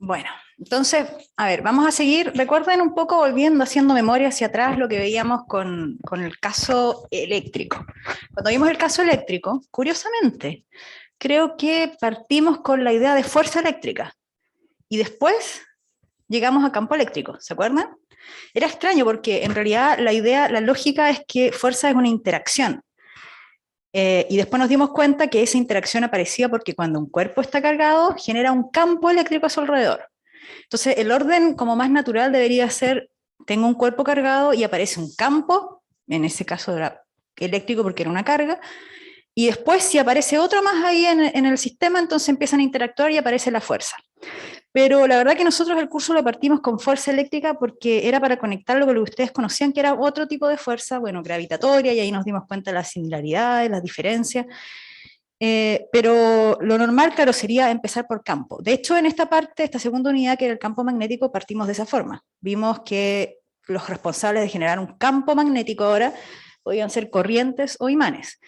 Bueno, entonces, a ver, vamos a seguir. Recuerden un poco, volviendo, haciendo memoria hacia atrás, lo que veíamos con el caso eléctrico. Cuando vimos el caso eléctrico, curiosamente, creo que partimos con la idea de fuerza eléctrica y después llegamos a campo eléctrico, ¿se acuerdan? Era extraño porque en realidad la idea, la lógica es que fuerza es una interacción. Y después nos dimos cuenta que esa interacción aparecía porque cuando un cuerpo está cargado, genera un campo eléctrico a su alrededor. Entonces, el orden como más natural debería ser, tengo un cuerpo cargado y aparece un campo, en ese caso era eléctrico porque era una carga, y después si aparece otro más ahí en el sistema, entonces empiezan a interactuar y aparece la fuerza. Pero la verdad que nosotros el curso lo partimos con fuerza eléctrica porque era para conectarlo con lo que ustedes conocían, que era otro tipo de fuerza, bueno, gravitatoria, y ahí nos dimos cuenta de las similaridades, las diferencias. Pero lo normal, claro, sería empezar por campo. De hecho, en esta parte, esta segunda unidad, que era el campo magnético, partimos de esa forma. Vimos que los responsables de generar un campo magnético ahora podían ser corrientes o imanes.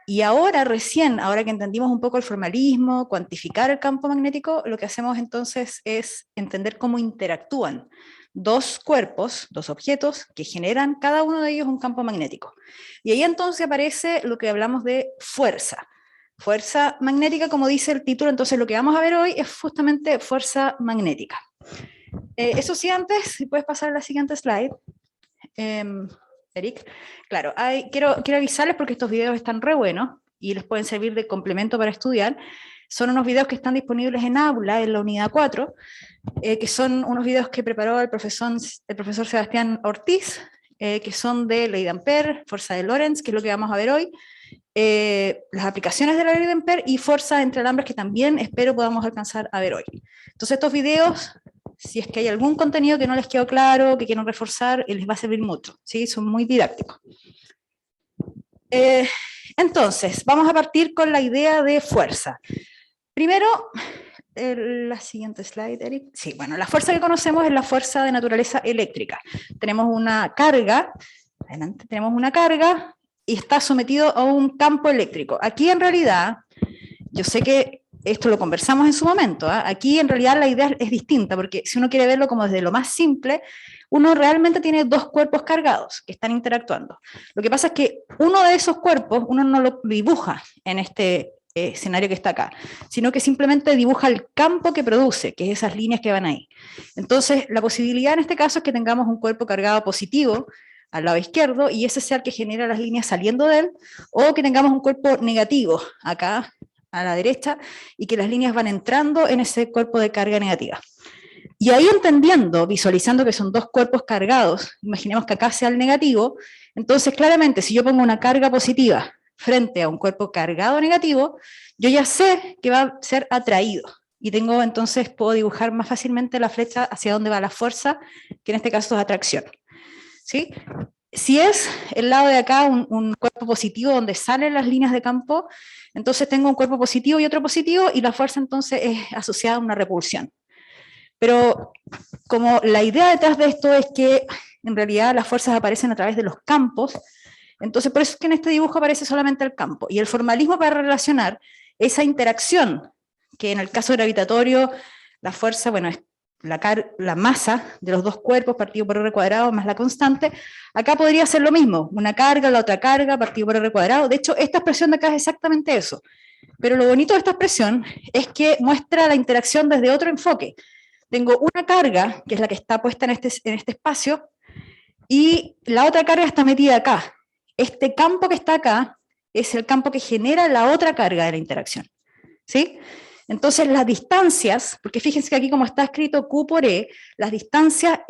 Y ahora recién, ahora que entendimos un poco el formalismo, cuantificar el campo magnético, lo que hacemos entonces es entender cómo interactúan dos cuerpos, dos objetos, que generan cada uno de ellos un campo magnético. Y ahí entonces aparece lo que hablamos de fuerza. Fuerza magnética, como dice el título, entonces lo que vamos a ver hoy es justamente fuerza magnética. Eso sí, antes, si puedes pasar a la siguiente slide. Eric, claro, quiero avisarles porque estos videos están re buenos y les pueden servir de complemento para estudiar. Son unos videos que están disponibles en Aula, en la unidad 4, que son unos videos que preparó el profesor Sebastián Ortiz, que son de ley de Ampère, fuerza de Lorentz, que es lo que vamos a ver hoy, las aplicaciones de la ley de Ampère y fuerza entre alambres, que también espero podamos alcanzar a ver hoy. Entonces estos videos, si es que hay algún contenido que no les quedó claro, que quieren reforzar, les va a servir mucho, ¿sí? Son muy didácticos. Entonces, vamos a partir con la idea de fuerza. Primero, la siguiente slide, Eric. Sí, bueno, la fuerza que conocemos es la fuerza de naturaleza eléctrica. Tenemos una carga, adelante, tenemos una carga y está sometido a un campo eléctrico. Aquí en realidad, yo sé que esto lo conversamos en su momento, ¿eh? Aquí en realidad la idea es distinta, porque si uno quiere verlo como desde lo más simple, uno realmente tiene dos cuerpos cargados que están interactuando. Lo que pasa es que uno de esos cuerpos, uno no lo dibuja en este escenario que está acá, sino que simplemente dibuja el campo que produce, que es esas líneas que van ahí. Entonces, la posibilidad en este caso es que tengamos un cuerpo cargado positivo al lado izquierdo, y ese sea el que genera las líneas saliendo de él, o que tengamos un cuerpo negativo acá a la derecha, y que las líneas van entrando en ese cuerpo de carga negativa. Y ahí entendiendo, visualizando que son dos cuerpos cargados, imaginemos que acá sea el negativo, entonces claramente si yo pongo una carga positiva frente a un cuerpo cargado negativo, yo ya sé que va a ser atraído. Y tengo, entonces puedo dibujar más fácilmente la flecha hacia dónde va la fuerza, que en este caso es atracción. ¿Sí? Si es el lado de acá un cuerpo positivo donde salen las líneas de campo, entonces tengo un cuerpo positivo y otro positivo, y la fuerza entonces es asociada a una repulsión. Pero como la idea detrás de esto es que en realidad las fuerzas aparecen a través de los campos, entonces por eso es que en este dibujo aparece solamente el campo. Y el formalismo para relacionar esa interacción, que en el caso gravitatorio, la fuerza, bueno, es la masa de los dos cuerpos partido por r cuadrado más la constante, acá podría ser lo mismo, una carga, la otra carga, partido por r cuadrado. De hecho, esta expresión de acá es exactamente eso. Pero lo bonito de esta expresión es que muestra la interacción desde otro enfoque. Tengo una carga, que es la que está puesta en este espacio, y la otra carga está metida acá. Este campo que está acá es el campo que genera la otra carga de la interacción. ¿Sí? Entonces las distancias, porque fíjense que aquí como está escrito Q por E, las distancias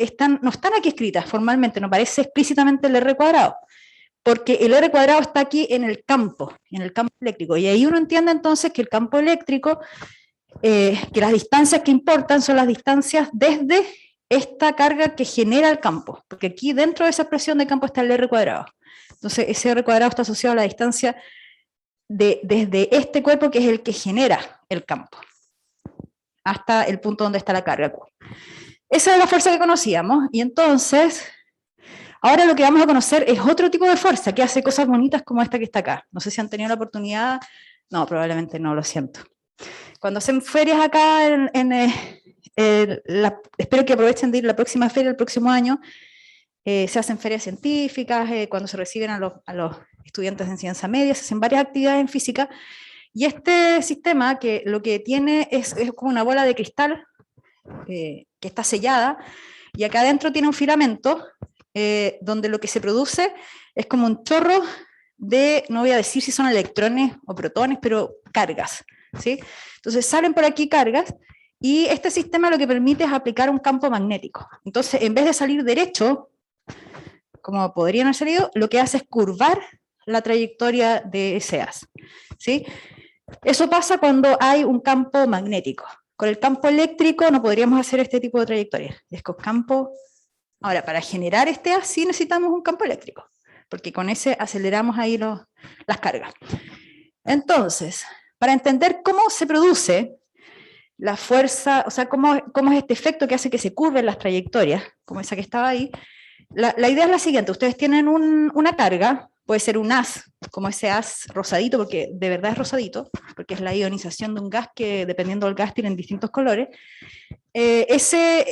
no están aquí escritas formalmente, no aparece explícitamente el R cuadrado, porque el R cuadrado está aquí en el campo eléctrico, y ahí uno entiende entonces que el campo eléctrico, que las distancias que importan son las distancias desde esta carga que genera el campo, porque aquí dentro de esa expresión de campo está el R cuadrado. Entonces ese R cuadrado está asociado a la distancia desde este cuerpo, que es el que genera el campo, hasta el punto donde está la carga Q. Esa es la fuerza que conocíamos, y entonces, ahora lo que vamos a conocer es otro tipo de fuerza, que hace cosas bonitas como esta que está acá. No sé si han tenido la oportunidad, no, probablemente no, lo siento. Cuando hacen ferias acá espero que aprovechen de ir a la próxima feria, el próximo año. Se hacen ferias científicas, cuando se reciben a los estudiantes de enseñanza media, se hacen varias actividades en física, y este sistema que lo que tiene es como una bola de cristal que está sellada, y acá adentro tiene un filamento donde lo que se produce es como un chorro de, no voy a decir si son electrones o protones, pero cargas, ¿sí? Entonces salen por aquí cargas, y este sistema lo que permite es aplicar un campo magnético. Entonces, en vez de salir derecho, como podrían haber salido, lo que hace es curvar la trayectoria de ese haz, ¿sí? Eso pasa cuando hay un campo magnético. Con el campo eléctrico no podríamos hacer este tipo de trayectoria. Es con campo... Ahora, para generar este haz sí necesitamos un campo eléctrico, porque con ese aceleramos ahí las cargas. Entonces, para entender cómo se produce la fuerza, o sea, cómo es este efecto que hace que se curven las trayectorias, como esa que estaba ahí, la idea es la siguiente: ustedes tienen una carga, puede ser un haz, como ese haz rosadito, porque de verdad es rosadito, porque es la ionización de un gas que, dependiendo del gas, tienen distintos colores.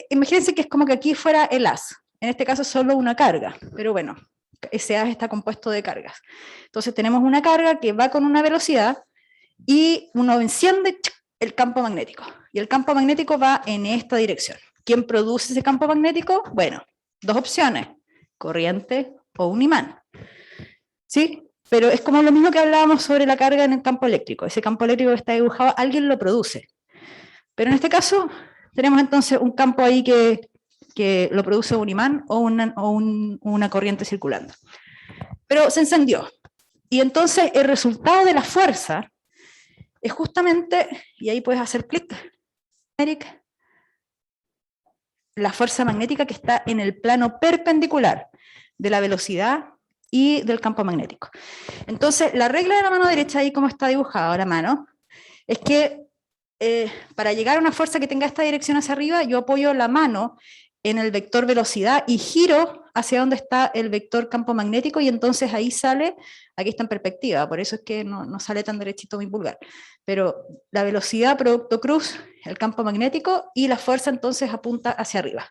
Imagínense que es como que aquí fuera el haz, en este caso solo una carga, pero bueno, ese haz está compuesto de cargas. Entonces tenemos una carga que va con una velocidad, y uno enciende el campo magnético, y el campo magnético va en esta dirección. ¿Quién produce ese campo magnético? Bueno, dos opciones: corriente o un imán, ¿sí? Pero es como lo mismo que hablábamos sobre la carga en el campo eléctrico. Ese campo eléctrico que está dibujado, alguien lo produce. Pero en este caso, tenemos entonces un campo ahí que lo produce un imán o una corriente circulando. Pero se encendió. Y entonces el resultado de la fuerza es justamente, y ahí puedes hacer clic, Eric, la fuerza magnética que está en el plano perpendicular de la velocidad y del campo magnético. Entonces, la regla de la mano derecha, ahí como está dibujada la mano, es que para llegar a una fuerza que tenga esta dirección hacia arriba, yo apoyo la mano en el vector velocidad y giro hacia donde está el vector campo magnético, y entonces ahí sale, aquí está en perspectiva, por eso es que no sale tan derechito mi pulgar, pero la velocidad producto cruz, el campo magnético, y la fuerza entonces apunta hacia arriba.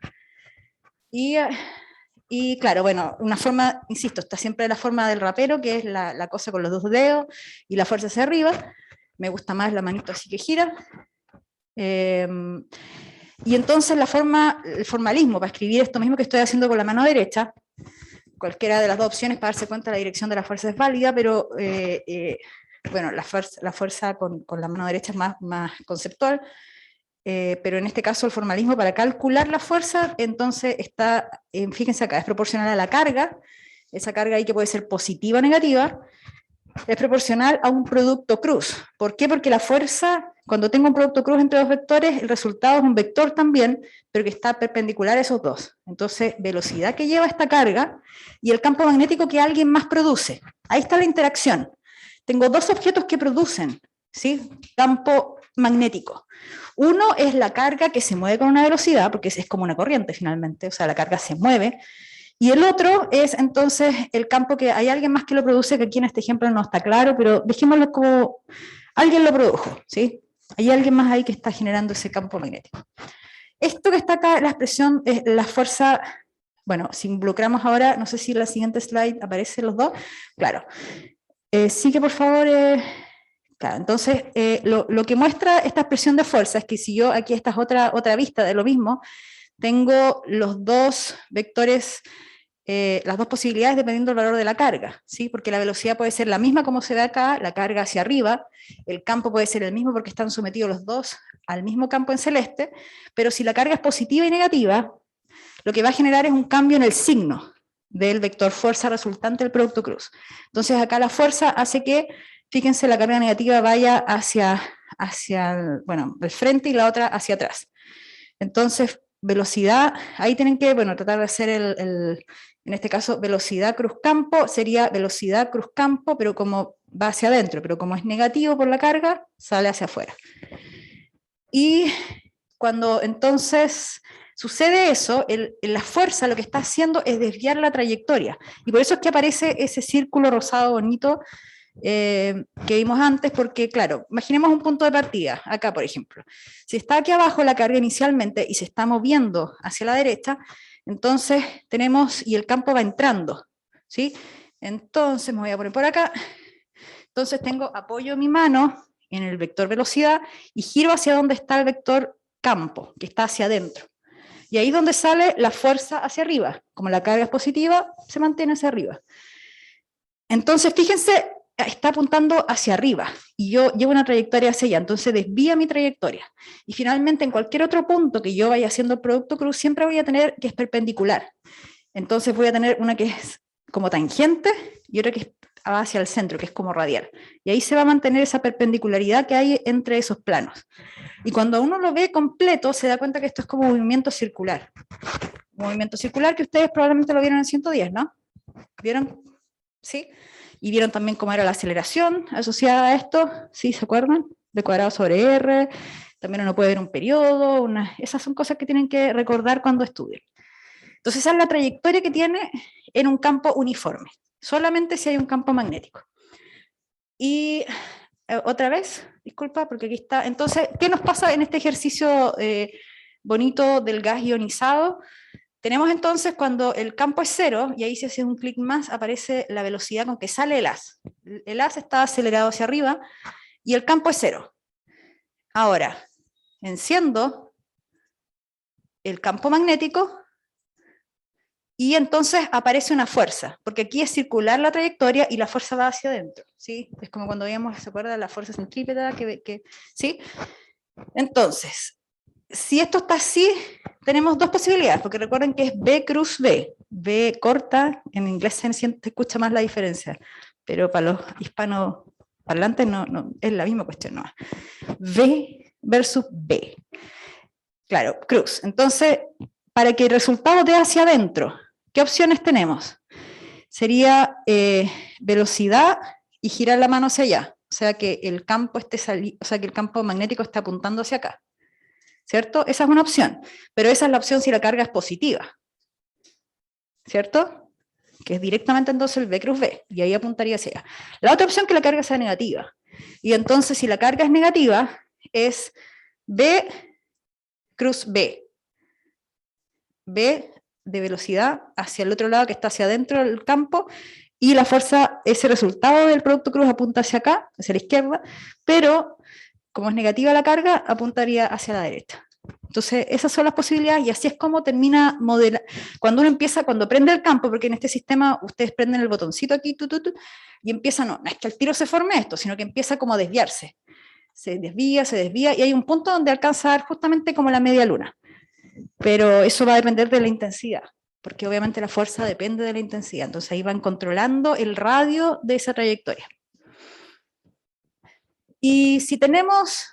Y claro, bueno, una forma, insisto, está siempre la forma del rapero, que es la cosa con los dos dedos, y la fuerza hacia arriba. Me gusta más la manito así que gira. Y entonces el formalismo para escribir esto mismo que estoy haciendo con la mano derecha, cualquiera de las dos opciones para darse cuenta la dirección de la fuerza es válida, pero bueno, la fuerza con la mano derecha es más conceptual, pero en este caso el formalismo para calcular la fuerza, entonces está, fíjense acá, es proporcional a la carga, esa carga ahí que puede ser positiva o negativa, es proporcional a un producto cruz. ¿Por qué? Porque la fuerza, cuando tengo un producto cruz entre dos vectores, el resultado es un vector también, pero que está perpendicular a esos dos. Entonces, velocidad que lleva esta carga y el campo magnético que alguien más produce. Ahí está la interacción. Tengo dos objetos que producen, ¿sí?, campo magnético. Uno es la carga que se mueve con una velocidad, porque es como una corriente finalmente, o sea, la carga se mueve. Y el otro es entonces el campo que hay alguien más que lo produce, que aquí en este ejemplo no está claro, pero dejémoslo como alguien lo produjo, ¿sí? Hay alguien más ahí que está generando ese campo magnético. Esto que está acá, la expresión es la fuerza, bueno, si involucramos ahora, no sé si en la siguiente slide aparecen los dos, claro. Sigue por favor. Claro, entonces lo que muestra esta expresión de fuerza es que si yo, aquí esta es otra vista de lo mismo, tengo los dos vectores, las dos posibilidades dependiendo del valor de la carga, ¿sí? Porque la velocidad puede ser la misma como se ve acá, la carga hacia arriba, el campo puede ser el mismo porque están sometidos los dos al mismo campo en celeste, pero si la carga es positiva y negativa, lo que va a generar es un cambio en el signo del vector fuerza resultante del producto cruz. Entonces acá la fuerza hace que, fíjense, la carga negativa vaya hacia el frente y la otra hacia atrás. Entonces, velocidad, ahí tienen que, tratar de hacer en este caso, velocidad cruz campo, sería velocidad cruz campo, pero como va hacia adentro, pero como es negativo por la carga, sale hacia afuera. Y cuando entonces sucede eso, la fuerza lo que está haciendo es desviar la trayectoria, y por eso es que aparece ese círculo rosado bonito que vimos antes, porque claro, imaginemos un punto de partida, acá por ejemplo. Si está aquí abajo la carga inicialmente y se está moviendo hacia la derecha, entonces tenemos, y el campo va entrando, ¿sí? Entonces me voy a poner por acá, entonces apoyo mi mano en el vector velocidad y giro hacia donde está el vector campo, que está hacia adentro. Y ahí es donde sale la fuerza hacia arriba. Como la carga es positiva, se mantiene hacia arriba. Entonces, fíjense, está apuntando hacia arriba, y yo llevo una trayectoria hacia allá, entonces desvía mi trayectoria. Y finalmente, en cualquier otro punto que yo vaya haciendo el producto cruz, siempre voy a tener que es perpendicular. Entonces voy a tener una que es como tangente, y otra que es hacia el centro, que es como radial. Y ahí se va a mantener esa perpendicularidad que hay entre esos planos. Y cuando uno lo ve completo, se da cuenta que esto es como movimiento circular. Movimiento circular que ustedes probablemente lo vieron en 110, ¿no? ¿Vieron? ¿Sí? Y vieron también cómo era la aceleración asociada a esto, ¿sí? ¿Se acuerdan? De cuadrado sobre R, también uno puede ver un periodo, esas son cosas que tienen que recordar cuando estudien. Entonces esa es la trayectoria que tiene en un campo uniforme, solamente si hay un campo magnético. Y otra vez, disculpa, porque aquí está. Entonces, ¿qué nos pasa en este ejercicio bonito del gas ionizado? Tenemos entonces cuando el campo es cero, y ahí si haces un clic más, aparece la velocidad con que sale el haz. El haz está acelerado hacia arriba, y el campo es cero. Ahora, enciendo el campo magnético, y entonces aparece una fuerza, porque aquí es circular la trayectoria y la fuerza va hacia adentro, ¿sí? Es como cuando veíamos, ¿se acuerdan? La fuerza centrípeta, ¿sí? Entonces, si esto está así, tenemos dos posibilidades, porque recuerden que es B cruz B. B corta, en inglés se escucha más la diferencia, pero para los hispanoparlantes no, es la misma cuestión, ¿no? V versus B. Claro, cruz. Entonces, para que el resultado dé hacia adentro, ¿qué opciones tenemos? Sería velocidad y girar la mano hacia allá. O sea que el campo que el campo magnético está apuntando hacia acá. ¿Cierto? Esa es una opción. Pero esa es la opción si la carga es positiva. ¿Cierto? Que es directamente entonces el B cruz B. Y ahí apuntaría hacia allá. La otra opción es que la carga sea negativa. Y entonces si la carga es negativa, es B cruz B. B de velocidad hacia el otro lado que está hacia adentro del campo, y la fuerza, ese resultado del producto cruz apunta hacia acá, hacia la izquierda, pero como es negativa la carga, apuntaría hacia la derecha. Entonces, esas son las posibilidades, y así es como termina cuando uno empieza, cuando prende el campo, porque en este sistema ustedes prenden el botoncito aquí, y empieza, no es que al tiro se forme esto, sino que empieza como a desviarse. Se desvía, y hay un punto donde alcanza a dar justamente como la media luna. Pero eso va a depender de la intensidad, porque obviamente la fuerza depende de la intensidad, entonces ahí van controlando el radio de esa trayectoria. Y si tenemos,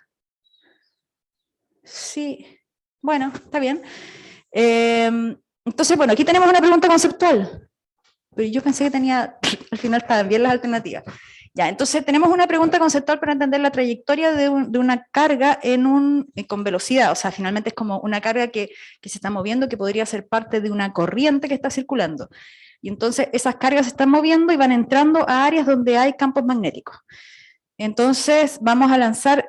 sí, bueno, está bien. Entonces, bueno, aquí tenemos una pregunta conceptual, pero yo pensé que tenía, al final estaban bien las alternativas. Ya, entonces tenemos una pregunta conceptual para entender la trayectoria de una carga con velocidad, o sea, finalmente es como una carga que se está moviendo, que podría ser parte de una corriente que está circulando. Y entonces esas cargas se están moviendo y van entrando a áreas donde hay campos magnéticos. Entonces vamos a lanzar,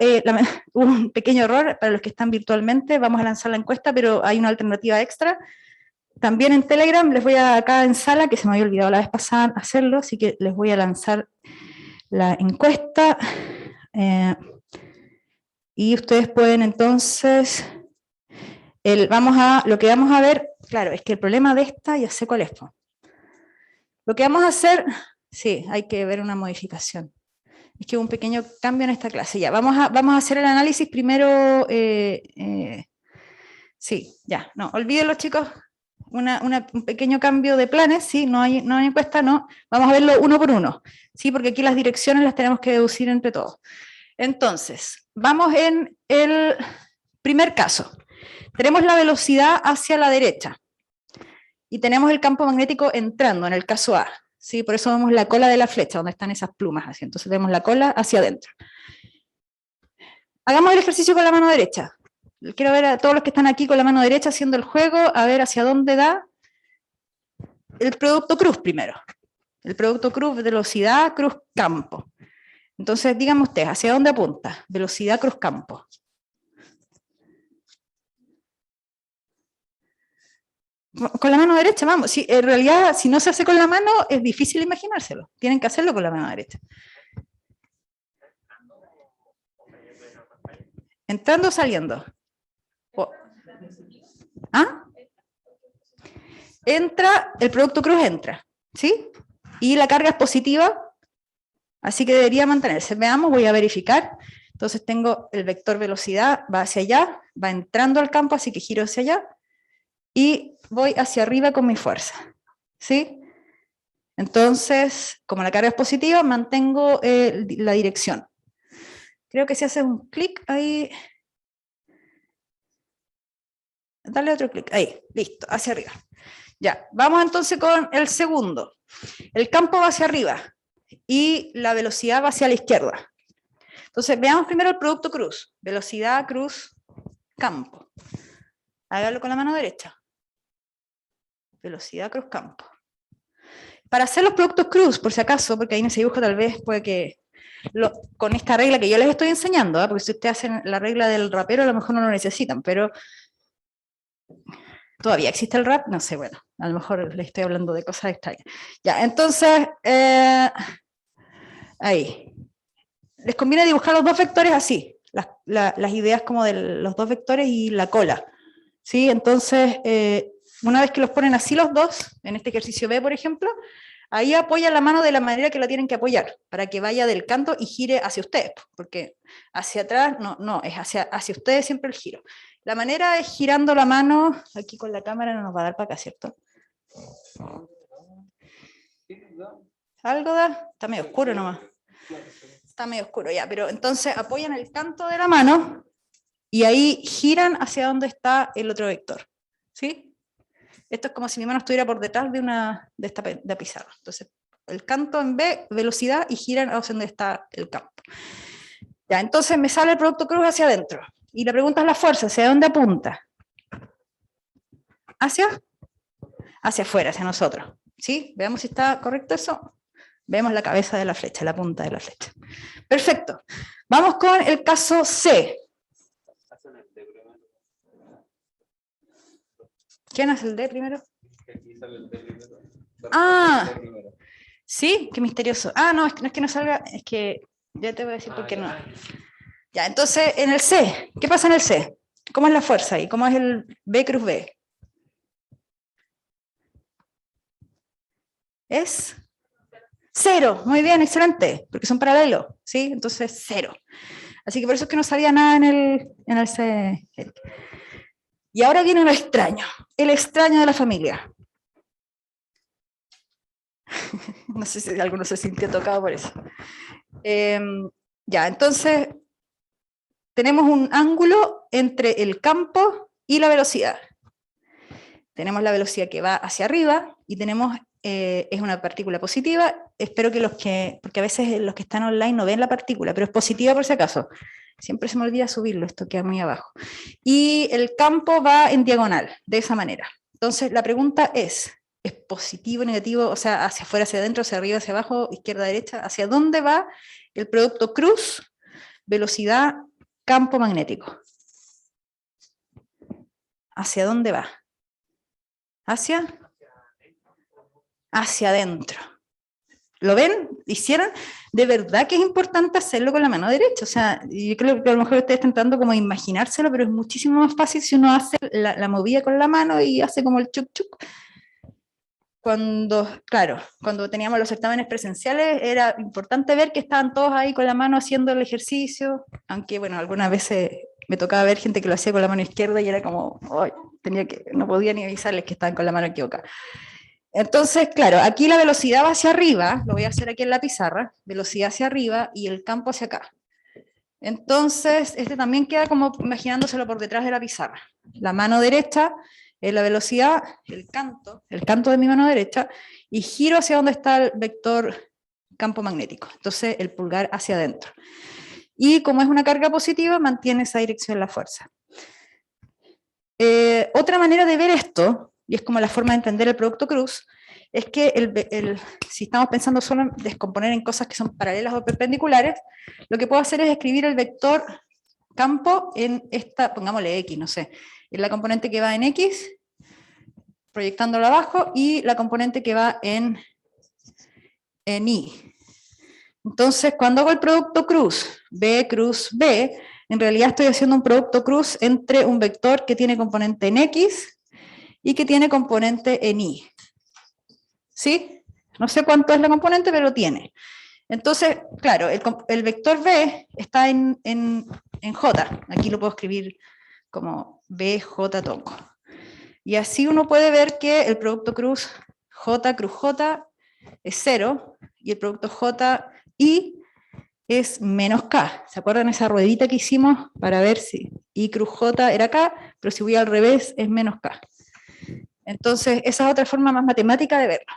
un pequeño error para los que están virtualmente, vamos a lanzar la encuesta, pero hay una alternativa extra. También en Telegram les voy a, acá en sala, que se me había olvidado la vez pasada hacerlo, así que les voy a lanzar la encuesta, y ustedes pueden entonces, lo que vamos a ver, claro, es que el problema de esta, ya sé cuál es. Lo que vamos a hacer, sí, hay que ver una modificación. Es que hubo un pequeño cambio en esta clase. Ya, vamos a hacer el análisis primero, sí, ya, no, olvídenlo chicos, un pequeño cambio de planes, ¿sí? No hay encuesta, no. Vamos a verlo uno por uno, ¿sí? Porque aquí las direcciones las tenemos que deducir entre todos. Entonces, vamos en el primer caso. Tenemos la velocidad hacia la derecha y tenemos el campo magnético entrando en el caso A, ¿sí? Por eso vemos la cola de la flecha, donde están esas plumas, así. Entonces vemos la cola hacia adentro. Hagamos el ejercicio con la mano derecha. Quiero ver a todos los que están aquí con la mano derecha haciendo el juego, a ver hacia dónde da el producto cruz primero. El producto cruz, velocidad, cruz, campo. Entonces, díganme ustedes, ¿hacia dónde apunta? Velocidad, cruz, campo. Con la mano derecha, vamos. Si, en realidad, si no se hace con la mano, es difícil imaginárselo. Tienen que hacerlo con la mano derecha. Entrando o saliendo. ¿Ah? Entra, el producto cruz entra, ¿sí? Y la carga es positiva, así que debería mantenerse. Veamos, voy a verificar. Entonces tengo el vector velocidad, va hacia allá, va entrando al campo, así que giro hacia allá, y voy hacia arriba con mi fuerza, ¿sí? Entonces, como la carga es positiva, mantengo la dirección. Creo que si haces un clic ahí, dale otro clic, ahí, listo, hacia arriba. Ya, vamos entonces con el segundo. El campo va hacia arriba y la velocidad va hacia la izquierda. Entonces, veamos primero el producto cruz. Velocidad, cruz, campo. Hágalo con la mano derecha. Velocidad, cruz, campo. Para hacer los productos cruz, por si acaso, porque ahí en ese dibujo tal vez puede que, con esta regla que yo les estoy enseñando, porque si ustedes hacen la regla del rapero, a lo mejor no lo necesitan, pero todavía existe el rap, no sé, bueno, a lo mejor les estoy hablando de cosas extrañas. Ya, entonces, ahí. Les conviene dibujar los dos vectores así, las ideas como de los dos vectores y la cola. ¿Sí? Entonces, una vez que los ponen así los dos, en este ejercicio B, por ejemplo, ahí apoyan la mano de la manera que la tienen que apoyar, para que vaya del canto y gire hacia ustedes, porque hacia atrás, no, es hacia ustedes siempre el giro. La manera es girando la mano, aquí con la cámara no nos va a dar para acá, ¿cierto? ¿Algo da? Está medio oscuro nomás. Está medio oscuro ya, pero entonces apoyan el canto de la mano y ahí giran hacia donde está el otro vector. ¿Sí? Esto es como si mi mano estuviera por detrás de esta pizarra. Entonces, el canto en B, velocidad, y giran hacia donde está el campo. Ya, entonces me sale el producto cruz hacia adentro. Y la pregunta es la fuerza, ¿hacia dónde apunta? Hacia afuera, hacia nosotros. ¿Sí? Veamos si está correcto eso. Vemos la cabeza de la flecha, la punta de la flecha. Perfecto. Vamos con el caso C. ¿Quién hace el D primero? Ah, sí, qué misterioso. Ah, no, no es que no salga, es que ya te voy a decir por qué no. Ya, entonces, en el C, ¿qué pasa en el C? ¿Cómo es la fuerza ahí? ¿Cómo es el B cruz B? Es 0, muy bien, excelente, porque son paralelos, ¿sí? Entonces, 0. Así que por eso es que no sabía nada en el C. Y ahora viene el extraño de la familia. No sé si alguno se sintió tocado por eso. Ya, entonces, tenemos un ángulo entre el campo y la velocidad. Tenemos la velocidad que va hacia arriba y tenemos, es una partícula positiva. Espero que porque a veces los que están online no ven la partícula, pero es positiva por si acaso. Siempre se me olvida subirlo, esto queda muy abajo. Y el campo va en diagonal, de esa manera. Entonces, la pregunta ¿es positivo, negativo, o sea, hacia afuera, hacia adentro, hacia arriba, hacia abajo, izquierda, derecha? ¿Hacia dónde va el producto cruz, velocidad, campo magnético? ¿Hacia dónde va? Hacia adentro. ¿Lo ven? ¿Hicieron? De verdad que es importante hacerlo con la mano derecha. O sea, yo creo que a lo mejor ustedes están tratando como de imaginárselo, pero es muchísimo más fácil si uno hace la movida con la mano y hace como el chuc chuc. Claro, cuando teníamos los certámenes presenciales era importante ver que estaban todos ahí con la mano haciendo el ejercicio, aunque bueno, algunas veces me tocaba ver gente que lo hacía con la mano izquierda y era como, oh, no podía ni avisarles que estaban con la mano equivocada. Entonces, claro, aquí la velocidad va hacia arriba, lo voy a hacer aquí en la pizarra, velocidad hacia arriba y el campo hacia acá. Entonces, este también queda como imaginándoselo por detrás de la pizarra. La mano derecha es la velocidad, el canto de mi mano derecha, y giro hacia donde está el vector campo magnético. Entonces, el pulgar hacia adentro. Y como es una carga positiva, mantiene esa dirección la fuerza. Otra manera de ver esto, y es como la forma de entender el producto cruz, es que si estamos pensando solo en descomponer en cosas que son paralelas o perpendiculares, lo que puedo hacer es escribir el vector campo en esta, pongámosle X, no sé, en la componente que va en X, proyectándolo abajo, y la componente que va en Y. Entonces, cuando hago el producto cruz B, en realidad estoy haciendo un producto cruz entre un vector que tiene componente en X y que tiene componente en Y. ¿Sí? No sé cuánto es la componente, pero tiene. Entonces, claro, el vector B está en J. Aquí lo puedo escribir como BJ toco. Y así uno puede ver que el producto cruz J es 0, y el producto JI es menos K. ¿Se acuerdan esa ruedita que hicimos para ver si I cruz J era K, pero si voy al revés es menos K? Entonces, esa es otra forma más matemática de verlo.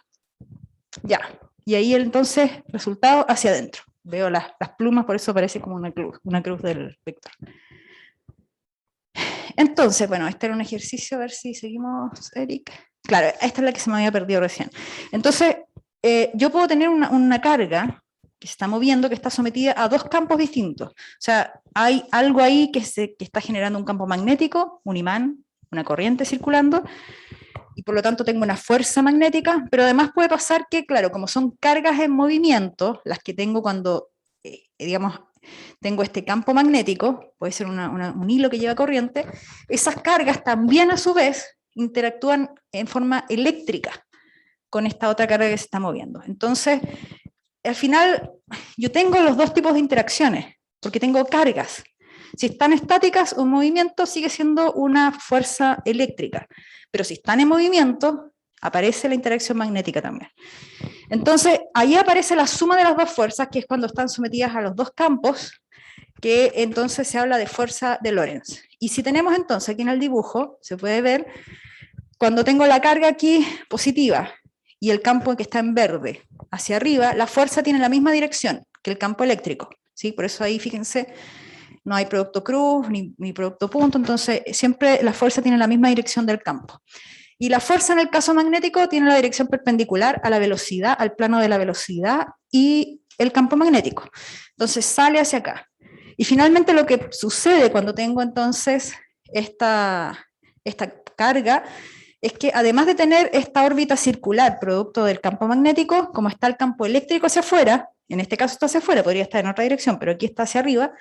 Ya, y ahí entonces, resultado hacia adentro. Veo las plumas, por eso parece como una cruz del vector. Entonces, bueno, este era un ejercicio, a ver si seguimos, Eric. Claro, esta es la que se me había perdido recién. Entonces, yo puedo tener una carga que se está moviendo, que está sometida a dos campos distintos. O sea, hay algo ahí que está generando un campo magnético, un imán, una corriente circulando, y por lo tanto tengo una fuerza magnética, pero además puede pasar que, claro, como son cargas en movimiento, las que tengo cuando, digamos, tengo este campo magnético, puede ser un hilo que lleva corriente, esas cargas también a su vez interactúan en forma eléctrica con esta otra carga que se está moviendo. Entonces, al final, yo tengo los dos tipos de interacciones, porque tengo cargas. Si están estáticas o en movimiento, sigue siendo una fuerza eléctrica, pero si están en movimiento, aparece la interacción magnética también. Entonces, ahí aparece la suma de las dos fuerzas, que es cuando están sometidas a los dos campos, que entonces se habla de fuerza de Lorentz. Y si tenemos entonces aquí en el dibujo, se puede ver, cuando tengo la carga aquí positiva y el campo que está en verde hacia arriba, la fuerza tiene la misma dirección que el campo eléctrico, ¿sí? Por eso ahí, fíjense, no hay producto cruz ni producto punto, entonces siempre la fuerza tiene la misma dirección del campo. Y la fuerza en el caso magnético tiene la dirección perpendicular a la velocidad, al plano de la velocidad y el campo magnético. Entonces sale hacia acá. Y finalmente lo que sucede cuando tengo entonces esta carga es que además de tener esta órbita circular producto del campo magnético, como está el campo eléctrico hacia afuera, en este caso está hacia afuera, podría estar en otra dirección, pero aquí está hacia arriba,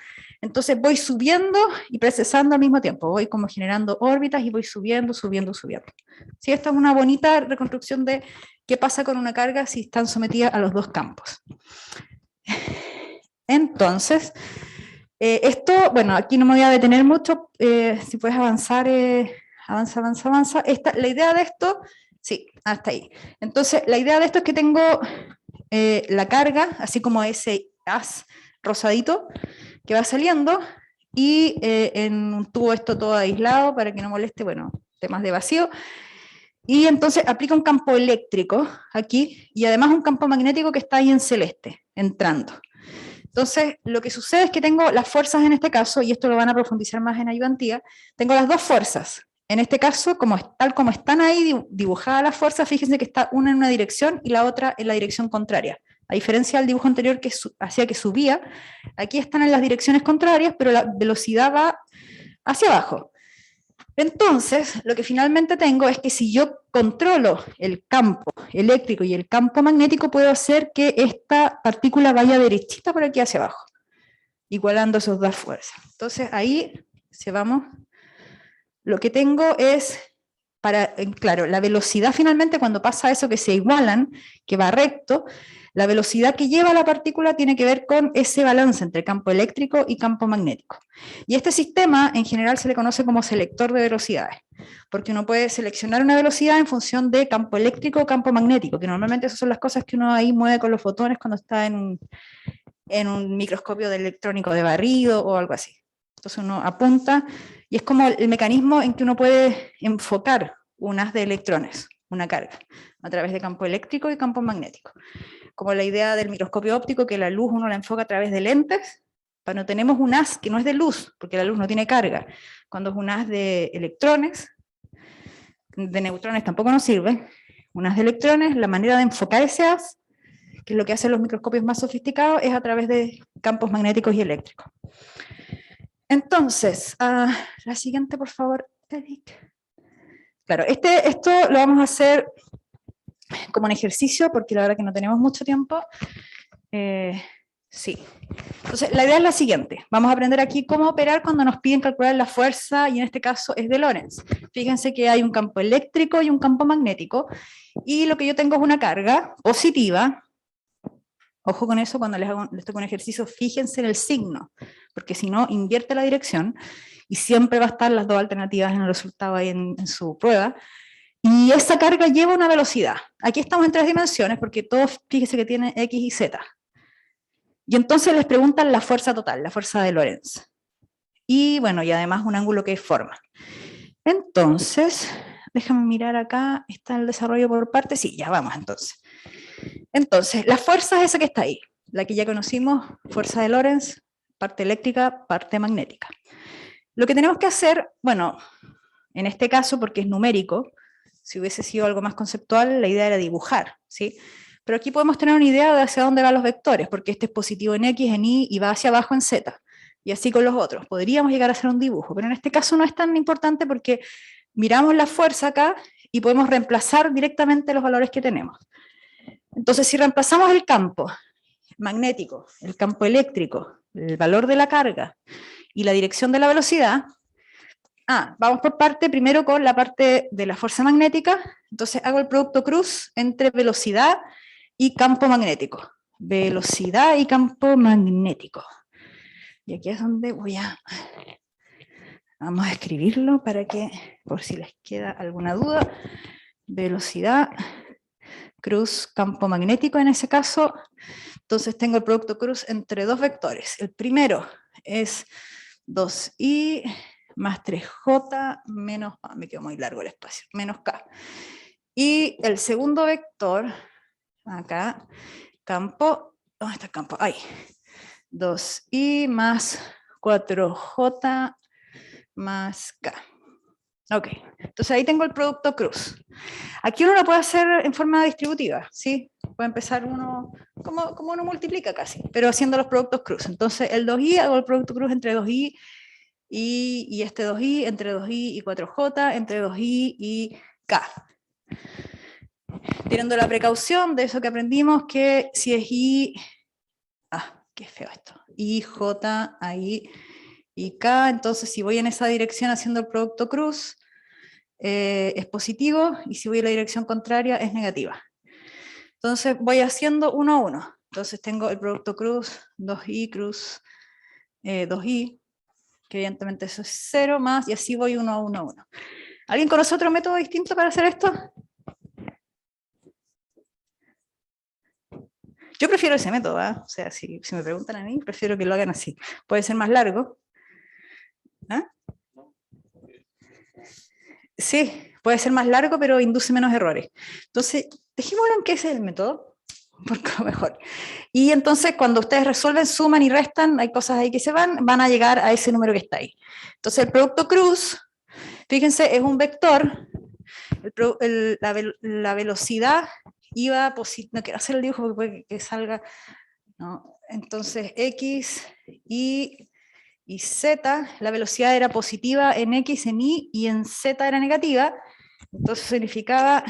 entonces voy subiendo y precesando al mismo tiempo, voy como generando órbitas y voy subiendo. ¿Sí? Esta es una bonita reconstrucción de qué pasa con una carga si están sometidas a los dos campos. Entonces, esto, bueno, aquí no me voy a detener mucho, si puedes avanzar, avanza. La idea de esto, sí, hasta ahí. Entonces, la idea de esto es que tengo la carga, así como ese haz rosadito que va saliendo, y en un tubo esto todo aislado para que no moleste, bueno, temas de vacío, y entonces aplica un campo eléctrico aquí, y además un campo magnético que está ahí en celeste, entrando. Entonces, lo que sucede es que tengo las fuerzas en este caso, y esto lo van a profundizar más en ayudantía, tengo las dos fuerzas. En este caso, tal como están ahí dibujadas las fuerzas, fíjense que está una en una dirección y la otra en la dirección contraria. A diferencia del dibujo anterior que hacía que subía, aquí están en las direcciones contrarias, pero la velocidad va hacia abajo. Entonces, lo que finalmente tengo es que si yo controlo el campo eléctrico y el campo magnético, puedo hacer que esta partícula vaya derechita por aquí hacia abajo, igualando esas dos fuerzas. Entonces, ahí, si vamos, lo que tengo es, claro, la velocidad finalmente cuando pasa eso que se igualan, que va recto, la velocidad que lleva la partícula tiene que ver con ese balance entre campo eléctrico y campo magnético. Y este sistema en general se le conoce como selector de velocidades, porque uno puede seleccionar una velocidad en función de campo eléctrico o campo magnético, que normalmente esas son las cosas que uno ahí mueve con los fotones cuando está en un microscopio de electrónico de barrido o algo así. Entonces uno apunta, y es como el mecanismo en que uno puede enfocar un haz de electrones, una carga, a través de campo eléctrico y campo magnético. Como la idea del microscopio óptico, que la luz uno la enfoca a través de lentes, cuando tenemos un haz que no es de luz, porque la luz no tiene carga, cuando es un haz de electrones, de neutrones tampoco nos sirve, un haz de electrones. La manera de enfocar ese haz, que es lo que hacen los microscopios más sofisticados, es a través de campos magnéticos y eléctricos. Entonces, la siguiente, por favor, Eric. Claro, esto lo vamos a hacer como un ejercicio, porque la verdad que no tenemos mucho tiempo. Sí. Entonces, la idea es la siguiente. Vamos a aprender aquí cómo operar cuando nos piden calcular la fuerza, y en este caso es de Lorentz. Fíjense que hay un campo eléctrico y un campo magnético, y lo que yo tengo es una carga positiva. Ojo con eso, cuando les toco un ejercicio, fíjense en el signo, porque si no, invierte la dirección, y siempre va a estar las dos alternativas en el resultado ahí en su prueba. Y esa carga lleva una velocidad. Aquí estamos en 3 dimensiones, porque todos, fíjense que tienen X y Z. Y entonces les preguntan la fuerza total, la fuerza de Lorentz. Y bueno, y además un ángulo que forma. Entonces, déjame mirar acá, está el desarrollo por partes. Sí, ya vamos entonces. Entonces, la fuerza es esa que está ahí, la que ya conocimos, fuerza de Lorentz, parte eléctrica, parte magnética. Lo que tenemos que hacer, bueno, en este caso, porque es numérico, si hubiese sido algo más conceptual, la idea era dibujar, ¿sí? Pero aquí podemos tener una idea de hacia dónde van los vectores, porque este es positivo en X, en Y, y va hacia abajo en Z. Y así con los otros. Podríamos llegar a hacer un dibujo, pero en este caso no es tan importante porque miramos la fuerza acá y podemos reemplazar directamente los valores que tenemos. Entonces, si reemplazamos el campo magnético, el campo eléctrico, el valor de la carga y la dirección de la velocidad, vamos por parte, primero con la parte de la fuerza magnética. Entonces hago el producto cruz entre velocidad y campo magnético. Velocidad y campo magnético. Y aquí es donde vamos a escribirlo para que, por si les queda alguna duda, velocidad, cruz, campo magnético en ese caso. Entonces tengo el producto cruz entre dos vectores. El primero es 2i más 3j menos, me quedó muy largo el espacio, menos k. Y el segundo vector, acá, campo, ¿dónde está el campo? Ahí, 2i más 4j más k. Ok, entonces ahí tengo el producto cruz. Aquí uno lo puede hacer en forma distributiva, ¿sí? Puede empezar uno, como uno multiplica casi, pero haciendo los productos cruz. Entonces el 2i, hago el producto cruz entre 2i y este 2i, entre 2i y 4j, entre 2i y k. Teniendo la precaución de eso que aprendimos, que si es i, qué feo esto, i, j, ahí, y k, entonces si voy en esa dirección haciendo el producto cruz, es positivo, y si voy en la dirección contraria es negativa. Entonces voy haciendo uno a uno. Entonces tengo el producto cruz, 2i cruz, 2i, que evidentemente eso es 0 más, y así voy uno a uno a uno. ¿Alguien conoce otro método distinto para hacer esto? Yo prefiero ese método, o sea, si me preguntan a mí, prefiero que lo hagan así. Puede ser más largo. Sí, puede ser más largo, pero induce menos errores. Entonces, dejémoslo en que ese es el método, porque lo mejor. Y entonces, cuando ustedes resuelven, suman y restan, hay cosas ahí que se van a llegar a ese número que está ahí. Entonces, el producto cruz, fíjense, es un vector. La velocidad iba positiva, no quiero hacer el dibujo porque puede que salga, ¿no? Entonces X y Z, la velocidad era positiva en X, en Y, y en Z era negativa, entonces significaba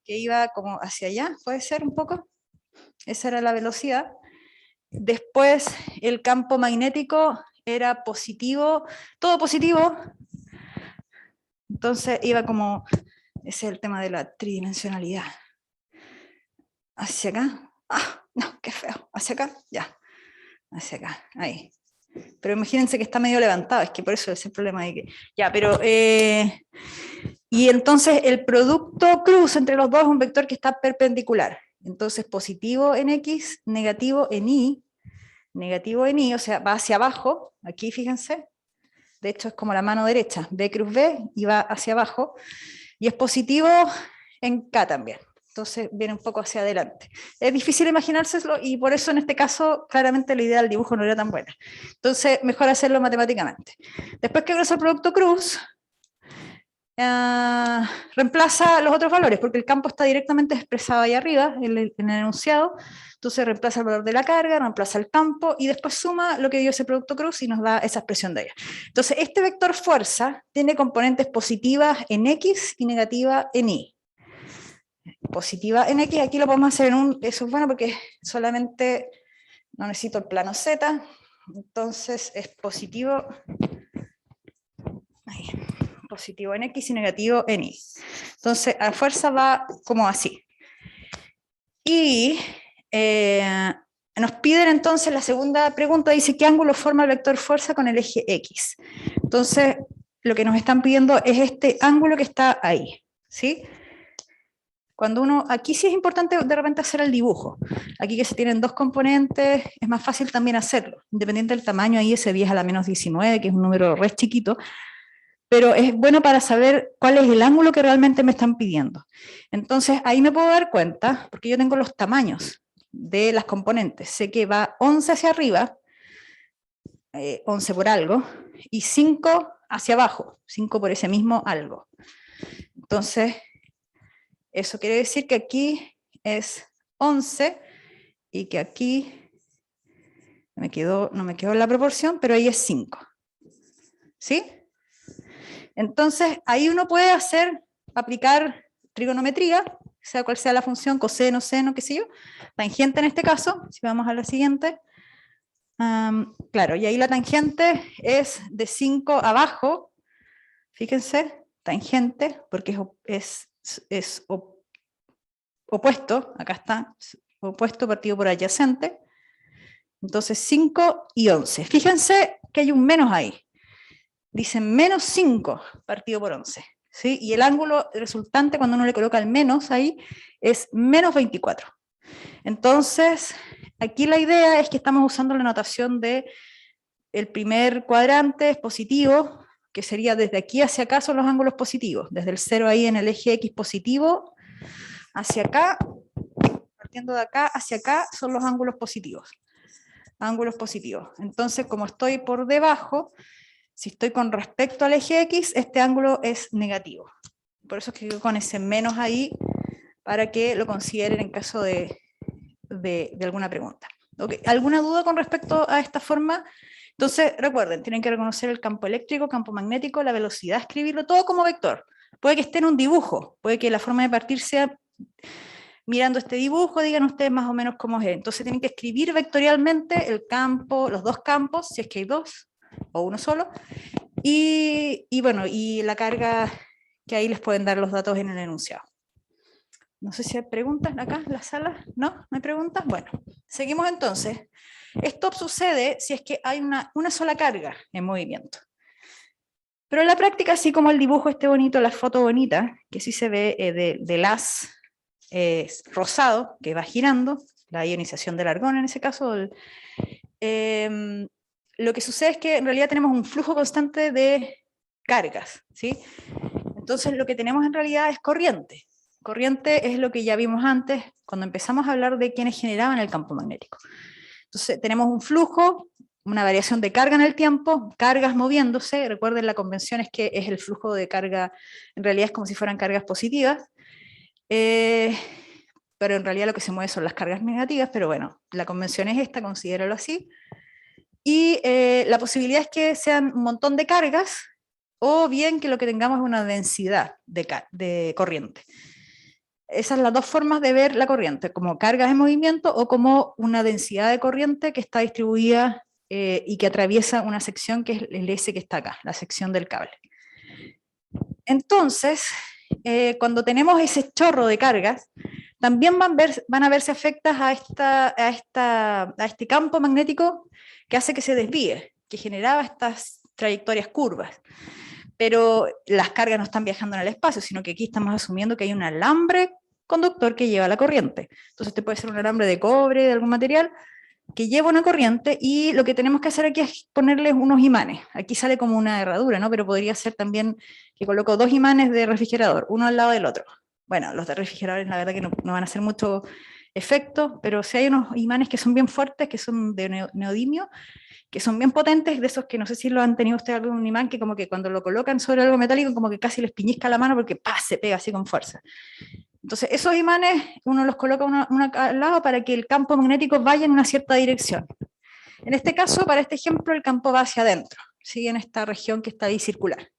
que iba como hacia allá, puede ser un poco, esa era la velocidad. Después el campo magnético era positivo, todo positivo, entonces iba como, ese es el tema de la tridimensionalidad. Hacia acá, no, qué feo, hacia acá, ya, hacia acá, ahí. Pero imagínense que está medio levantado, es que por eso es el problema de que, ya, pero, y entonces el producto cruz entre los dos es un vector que está perpendicular, entonces positivo en X, negativo en Y, o sea, va hacia abajo, aquí fíjense, de hecho es como la mano derecha, B cruz B, y va hacia abajo, y es positivo en K también. Entonces viene un poco hacia adelante. Es difícil imaginárselo, y por eso en este caso claramente la idea del dibujo no era tan buena. Entonces mejor hacerlo matemáticamente. Después que hago el producto cruz, reemplaza los otros valores, porque el campo está directamente expresado ahí arriba, en el enunciado. Entonces reemplaza el valor de la carga, reemplaza el campo, y después suma lo que dio ese producto cruz y nos da esa expresión de ella. Entonces este vector fuerza tiene componentes positivas en X y negativas en Y. Positiva en X, aquí lo podemos hacer en un, eso es bueno porque solamente no necesito el plano Z, entonces es positivo, ahí, positivo en X y negativo en Y. Entonces la fuerza va como así. Y nos piden entonces la segunda pregunta, dice ¿qué ángulo forma el vector fuerza con el eje X? Entonces lo que nos están pidiendo es este ángulo que está ahí, ¿sí? Cuando uno, aquí sí es importante de repente hacer el dibujo. Aquí que se tienen dos componentes, es más fácil también hacerlo. Independiente del tamaño, ahí ese 10 a la menos 19, que es un número re chiquito, pero es bueno para saber cuál es el ángulo que realmente me están pidiendo. Entonces ahí me puedo dar cuenta, porque yo tengo los tamaños de las componentes. Sé que va 11 hacia arriba, 11 por algo, y 5 hacia abajo, 5 por ese mismo algo. Entonces, eso quiere decir que aquí es 11 y que aquí no me quedó la proporción, pero ahí es 5. ¿Sí? Entonces, ahí uno puede aplicar trigonometría, sea cual sea la función, coseno, seno, qué sé yo, tangente en este caso, si vamos a la siguiente. Claro, y ahí la tangente es de 5 abajo, fíjense, tangente, porque es opuesto, acá está, opuesto partido por adyacente, entonces 5 y 11. Fíjense que hay un menos ahí, dicen menos 5 partido por 11, ¿sí? Y el ángulo resultante cuando uno le coloca el menos ahí es menos 24. Entonces, aquí la idea es que estamos usando la notación de el primer cuadrante es positivo, que sería desde aquí hacia acá son los ángulos positivos, desde el 0 ahí en el eje X positivo, hacia acá, partiendo de acá hacia acá, son los ángulos positivos. Ángulos positivos. Entonces, como estoy por debajo, si estoy con respecto al eje X, este ángulo es negativo. Por eso escribo con ese menos ahí, para que lo consideren en caso de alguna pregunta. ¿Okay? ¿Alguna duda con respecto a esta forma? Entonces, recuerden, tienen que reconocer el campo eléctrico, campo magnético, la velocidad, escribirlo todo como vector. Puede que esté en un dibujo, puede que la forma de partir sea mirando este dibujo, digan ustedes más o menos cómo es. Entonces tienen que escribir vectorialmente el campo, los dos campos, si es que hay dos, o uno solo, y bueno, y la carga que ahí les pueden dar los datos en el enunciado. No sé si hay preguntas acá en la sala. ¿No? ¿No hay preguntas? Bueno, seguimos entonces. Esto sucede si es que hay una sola carga en movimiento. Pero en la práctica, así como el dibujo esté bonito, la foto bonita, que sí se ve del haz rosado, que va girando, la ionización del argón en ese caso, lo que sucede es que en realidad tenemos un flujo constante de cargas, ¿sí? Entonces lo que tenemos en realidad es corriente. Corriente es lo que ya vimos antes, cuando empezamos a hablar de quienes generaban el campo magnético. Entonces tenemos un flujo, una variación de carga en el tiempo, cargas moviéndose, recuerden la convención es que es el flujo de carga, en realidad es como si fueran cargas positivas, pero en realidad lo que se mueve son las cargas negativas, pero bueno, la convención es esta, considéralo así, y la posibilidad es que sean un montón de cargas, o bien que lo que tengamos es una densidad de corriente. Esas son las dos formas de ver la corriente, como cargas en movimiento o como una densidad de corriente que está distribuida y que atraviesa una sección que es el S que está acá, la sección del cable. Entonces, cuando tenemos ese chorro de cargas, también van a verse afectas a este campo magnético que hace que se desvíe, que generaba estas trayectorias curvas. Pero las cargas no están viajando en el espacio, sino que aquí estamos asumiendo que hay un alambre conductor que lleva la corriente. Entonces este puede ser un alambre de cobre, de algún material, que lleva una corriente, y lo que tenemos que hacer aquí es ponerles unos imanes. Aquí sale como una herradura, ¿no? Pero podría ser también que coloco dos imanes de refrigerador, uno al lado del otro. Bueno, los de refrigeradores la verdad que no van a hacer mucho efecto, pero si hay unos imanes que son bien fuertes, que son de neodimio, que son bien potentes, de esos que no sé si lo han tenido ustedes algún imán, que como que cuando lo colocan sobre algo metálico, como que casi les piñisca la mano porque ¡pah!, se pega así con fuerza. Entonces esos imanes uno los coloca uno al lado para que el campo magnético vaya en una cierta dirección. En este caso, para este ejemplo, el campo va hacia adentro, ¿sí?, en esta región que está ahí circular.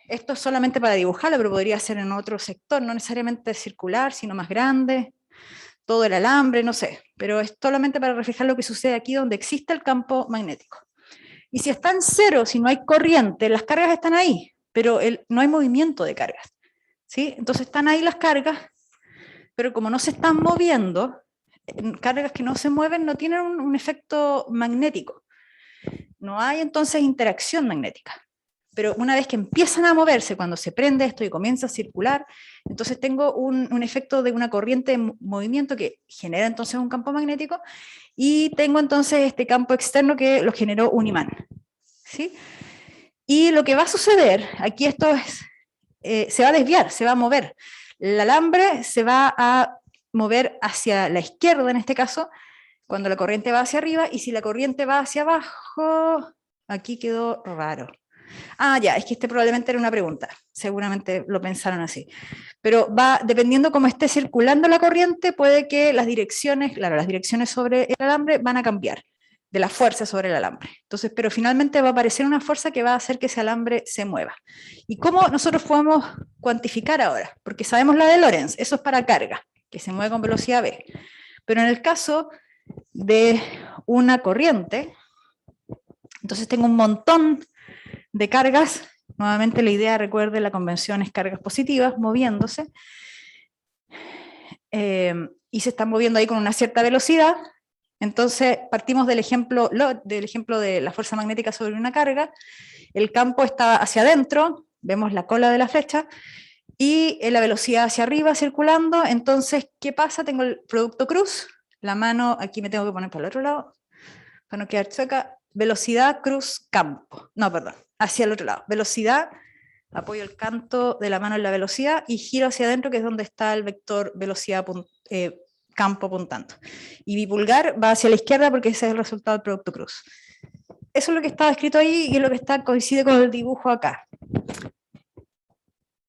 Esto es solamente para dibujarlo, pero podría ser en otro sector, no necesariamente circular, sino más grande, todo el alambre, no sé, pero es solamente para reflejar lo que sucede aquí donde existe el campo magnético. Y si está en cero, si no hay corriente, las cargas están ahí, pero no hay movimiento de cargas, ¿sí? Entonces están ahí las cargas, pero como no se están moviendo, cargas que no se mueven no tienen un efecto magnético. No hay entonces interacción magnética. Pero una vez que empiezan a moverse, cuando se prende esto y comienza a circular, entonces tengo un efecto de una corriente de movimiento que genera entonces un campo magnético, y tengo entonces este campo externo que lo generó un imán, ¿sí? Y lo que va a suceder, aquí esto es, se va a desviar, se va a mover. El alambre se va a mover hacia la izquierda en este caso, cuando la corriente va hacia arriba, y si la corriente va hacia abajo, aquí quedó raro. Ah, ya, es que este probablemente era una pregunta, seguramente lo pensaron así. Pero va, dependiendo cómo esté circulando la corriente, puede que las direcciones, claro, las direcciones sobre el alambre van a cambiar, de la fuerza sobre el alambre. Entonces, pero finalmente va a aparecer una fuerza que va a hacer que ese alambre se mueva. ¿Y cómo nosotros podemos cuantificar ahora? Porque sabemos la de Lorentz, eso es para carga, que se mueve con velocidad v. Pero en el caso de una corriente, entonces tengo un montón de cargas, nuevamente la idea, recuerde, la convención es cargas positivas, moviéndose, y se están moviendo ahí con una cierta velocidad. Entonces partimos del ejemplo de la fuerza magnética sobre una carga, el campo está hacia adentro, vemos la cola de la flecha, y la velocidad hacia arriba circulando. Entonces, ¿qué pasa? Tengo el producto cruz, la mano, aquí me tengo que poner para el otro lado, para no quedar chueca, velocidad, cruz, campo, no, perdón, hacia el otro lado, velocidad, apoyo el canto de la mano en la velocidad y giro hacia adentro, que es donde está el vector velocidad, campo apuntando. Y mi pulgar va hacia la izquierda porque ese es el resultado del producto cruz. Eso es lo que estaba escrito ahí y es lo que coincide con el dibujo acá.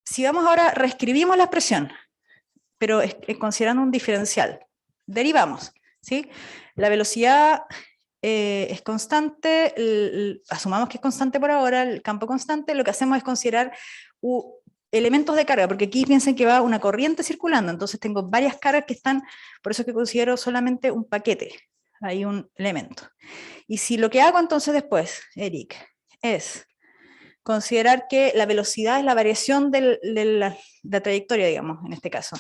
Si vamos ahora, reescribimos la expresión, pero considerando un diferencial. Derivamos, ¿sí? La velocidad es constante, asumamos que es constante por ahora, el campo constante, lo que hacemos es considerar elementos de carga, porque aquí piensen que va una corriente circulando, entonces tengo varias cargas que están, por eso es que considero solamente un paquete, hay un elemento. Y si lo que hago entonces después, Eric, es considerar que la velocidad es la variación de la trayectoria, digamos, en este caso,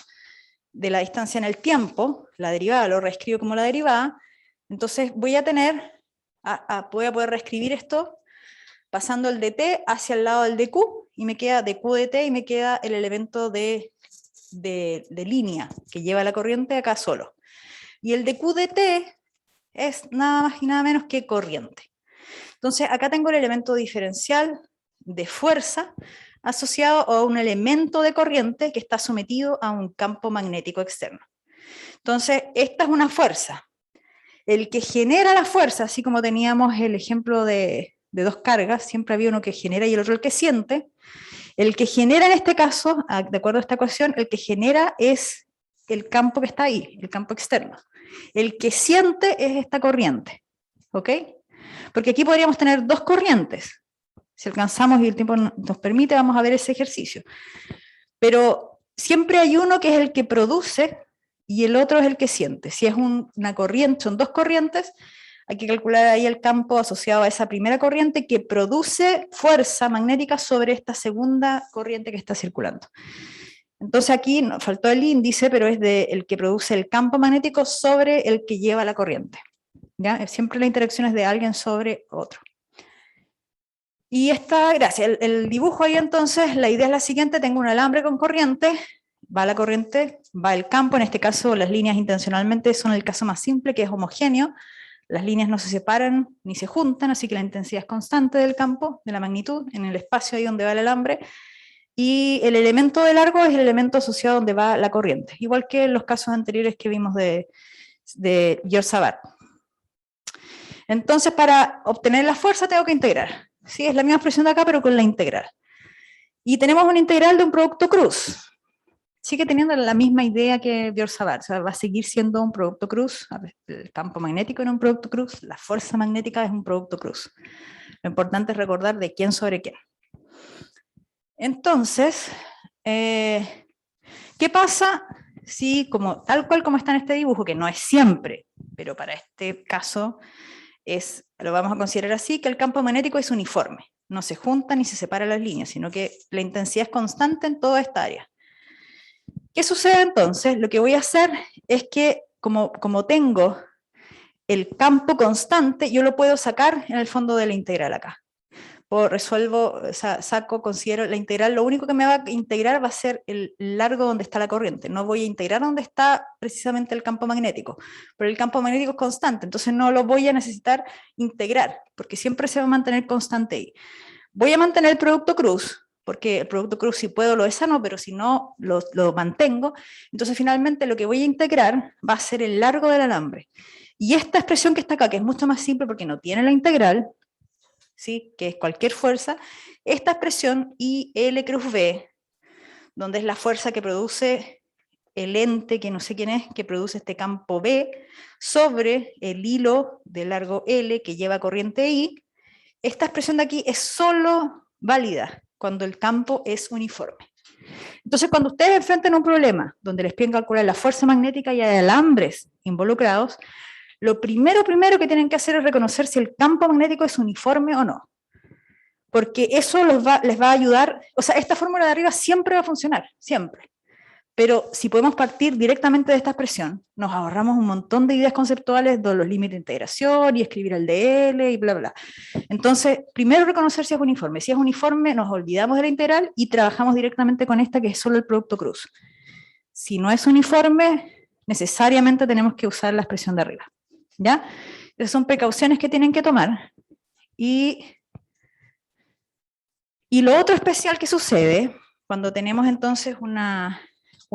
de la distancia en el tiempo, la derivada, lo reescribo como la derivada, entonces voy a tener, voy a poder reescribir esto pasando el dt hacia el lado del dq, y me queda dq dt, y me queda el elemento de línea que lleva la corriente acá solo. Y el dq dt es nada más y nada menos que corriente. Entonces acá tengo el elemento diferencial de fuerza asociado a un elemento de corriente que está sometido a un campo magnético externo. Entonces, esta es una fuerza. El que genera la fuerza, así como teníamos el ejemplo de dos cargas, siempre había uno que genera y el otro el que siente. El que genera en este caso, de acuerdo a esta ecuación, el que genera es el campo que está ahí, el campo externo. El que siente es esta corriente, ¿ok? Porque aquí podríamos tener dos corrientes. Si alcanzamos y el tiempo nos permite, vamos a ver ese ejercicio. Pero siempre hay uno que es el que produce y el otro es el que siente. Si es una corriente, son dos corrientes, hay que calcular ahí el campo asociado a esa primera corriente que produce fuerza magnética sobre esta segunda corriente que está circulando. Entonces aquí nos faltó el índice, pero es el que produce el campo magnético sobre el que lleva la corriente. ¿Ya? Siempre la interacción es de alguien sobre otro. Y gracias, el dibujo ahí entonces, la idea es la siguiente: tengo un alambre con corriente, va la corriente, va el campo, en este caso las líneas intencionalmente son el caso más simple, que es homogéneo, las líneas no se separan ni se juntan, así que la intensidad es constante del campo, de la magnitud, en el espacio ahí donde va el alambre, y el elemento de largo es el elemento asociado donde va la corriente, igual que en los casos anteriores que vimos de George-Savart. Entonces, para obtener la fuerza tengo que integrar. Sí, es la misma expresión de acá, pero con la integral. Y tenemos una integral de un producto cruz. Sigue teniendo la misma idea que George-Savart, o sea, va a seguir siendo un producto cruz. El campo magnético era un producto cruz, la fuerza magnética es un producto cruz. Lo importante es recordar de quién sobre quién. Entonces, ¿qué pasa si, tal cual como está en este dibujo, que no es siempre, pero para este caso lo vamos a considerar así, que el campo magnético es uniforme, no se juntan ni se separan las líneas, sino que la intensidad es constante en toda esta área. ¿Qué sucede entonces? Lo que voy a hacer es que, como tengo el campo constante, yo lo puedo sacar en el fondo de la integral acá. Considero la integral, lo único que me va a integrar va a ser el largo donde está la corriente, no voy a integrar donde está precisamente el campo magnético, pero el campo magnético es constante, entonces no lo voy a necesitar integrar, porque siempre se va a mantener constante ahí. Voy a mantener el producto cruz, porque el producto cruz si puedo lo desano, pero si no lo mantengo, entonces finalmente lo que voy a integrar va a ser el largo del alambre. Y esta expresión que está acá, que es mucho más simple porque no tiene la integral, ¿sí? Que es cualquier fuerza, esta expresión IL cruz V, donde es la fuerza que produce el ente, que no sé quién es, que produce este campo B, sobre el hilo de largo L que lleva corriente I, esta expresión de aquí es solo válida cuando el campo es uniforme. Entonces, cuando ustedes enfrenten un problema donde les piden calcular la fuerza magnética y hay alambres involucrados, lo primero que tienen que hacer es reconocer si el campo magnético es uniforme o no. Porque eso les va a ayudar, o sea, esta fórmula de arriba siempre va a funcionar, siempre. Pero si podemos partir directamente de esta expresión, nos ahorramos un montón de ideas conceptuales de los límites de integración y escribir el DL y bla, bla. Entonces, primero reconocer si es uniforme. Si es uniforme, nos olvidamos de la integral y trabajamos directamente con esta, que es solo el producto cruz. Si no es uniforme, necesariamente tenemos que usar la expresión de arriba. ¿Ya? Esas son precauciones que tienen que tomar. Y lo otro especial que sucede cuando tenemos entonces un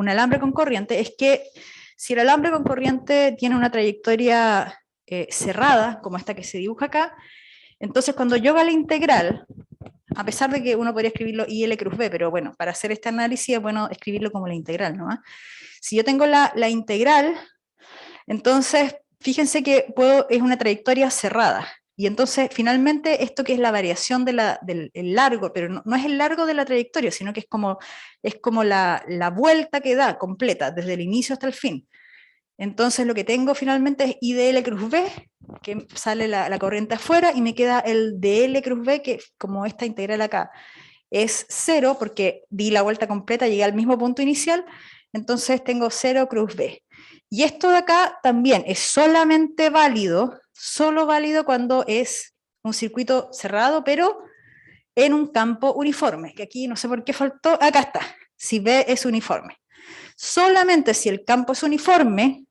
alambre con corriente es que si el alambre con corriente tiene una trayectoria cerrada, como esta que se dibuja acá, entonces cuando yo haga la integral, a pesar de que uno podría escribirlo IL cruz B, pero bueno, para hacer este análisis es bueno escribirlo como la integral, ¿no? Si yo tengo la integral, entonces fíjense que es una trayectoria cerrada. Y entonces, finalmente, esto que es la variación del largo, pero no es el largo de la trayectoria, sino que es como la vuelta que da completa, desde el inicio hasta el fin. Entonces, lo que tengo finalmente es IDL cruz B, que sale la corriente afuera, y me queda el DL cruz B, que como esta integral acá es 0, porque di la vuelta completa, llegué al mismo punto inicial, entonces tengo 0 cruz B. Y esto de acá también es solamente válido, solo válido cuando es un circuito cerrado, pero en un campo uniforme, que aquí no sé por qué faltó, acá está, si B es uniforme. Solamente si el campo es uniforme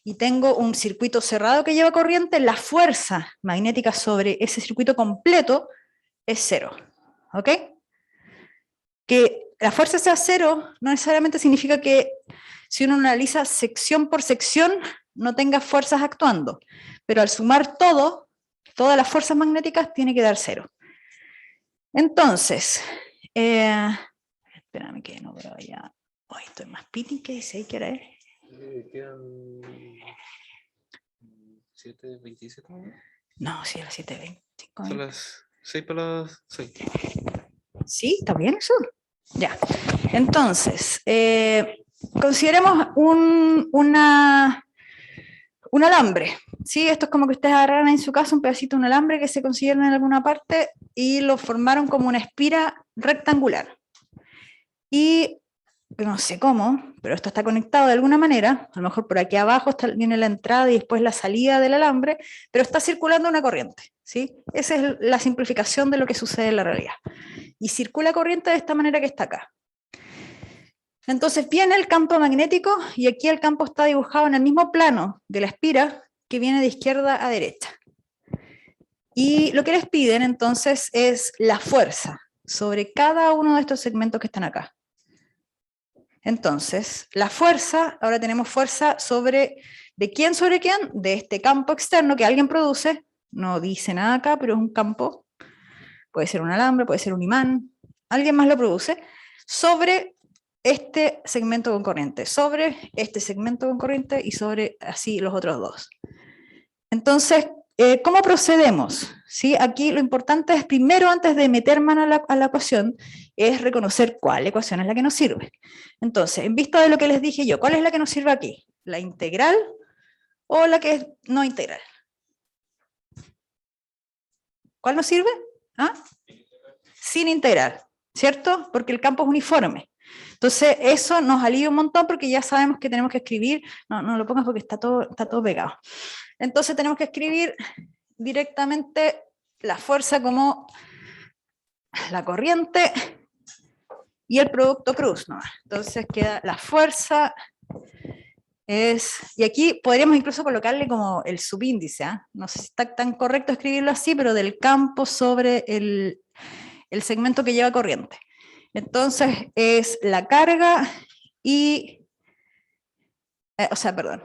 y tengo un circuito cerrado que lleva corriente, la fuerza magnética sobre ese circuito completo es 0. ¿Ok? Que la fuerza sea 0 no necesariamente significa que si uno analiza sección por sección no tenga fuerzas actuando, pero al sumar todas las fuerzas magnéticas tiene que dar 0. Entonces, espérame que no veo ya, hoy estoy más piti que dice, ¿qué hora es? Quedan 7:27. No, sí, a las 7:20. Son las 6 para las 6. ¿Sí? ¿Está bien eso? Ya. Entonces, consideremos un alambre. ¿Sí? Esto es como que ustedes agarraran en su casa un pedacito de un alambre que se consiguieron en alguna parte y lo formaron como una espira rectangular. Y no sé cómo, pero esto está conectado de alguna manera, a lo mejor por aquí abajo viene la entrada y después la salida del alambre, pero está circulando una corriente, ¿sí? Esa es la simplificación de lo que sucede en la realidad. Y circula corriente de esta manera que está acá. Entonces viene el campo magnético y aquí el campo está dibujado en el mismo plano de la espira que viene de izquierda a derecha. Y lo que les piden entonces es la fuerza, sobre cada uno de estos segmentos que están acá. Entonces, la fuerza, ahora tenemos fuerza sobre, ¿de quién sobre quién? De este campo externo que alguien produce, no dice nada acá, pero es un campo, puede ser un alambre, puede ser un imán, alguien más lo produce, sobre este segmento con corriente, sobre este segmento con corriente y sobre así los otros dos. Entonces, ¿cómo procedemos? ¿Sí? Aquí lo importante es, primero, antes de meter mano a la ecuación, es reconocer cuál ecuación es la que nos sirve. Entonces, en vista de lo que les dije yo, ¿cuál es la que nos sirve aquí? ¿La integral o la que es no integral? ¿Cuál nos sirve? ¿Ah? Sin integral, ¿cierto? Porque el campo es uniforme. Entonces, eso nos alivia un montón porque ya sabemos que tenemos que escribir, no lo pongas porque está todo pegado. Entonces tenemos que escribir directamente la fuerza como la corriente y el producto cruz, ¿no? Entonces queda la fuerza es, y aquí podríamos incluso colocarle como el subíndice, ¿eh? No sé si está tan correcto escribirlo así, pero del campo sobre el segmento que lleva corriente. Entonces es la carga y, perdón,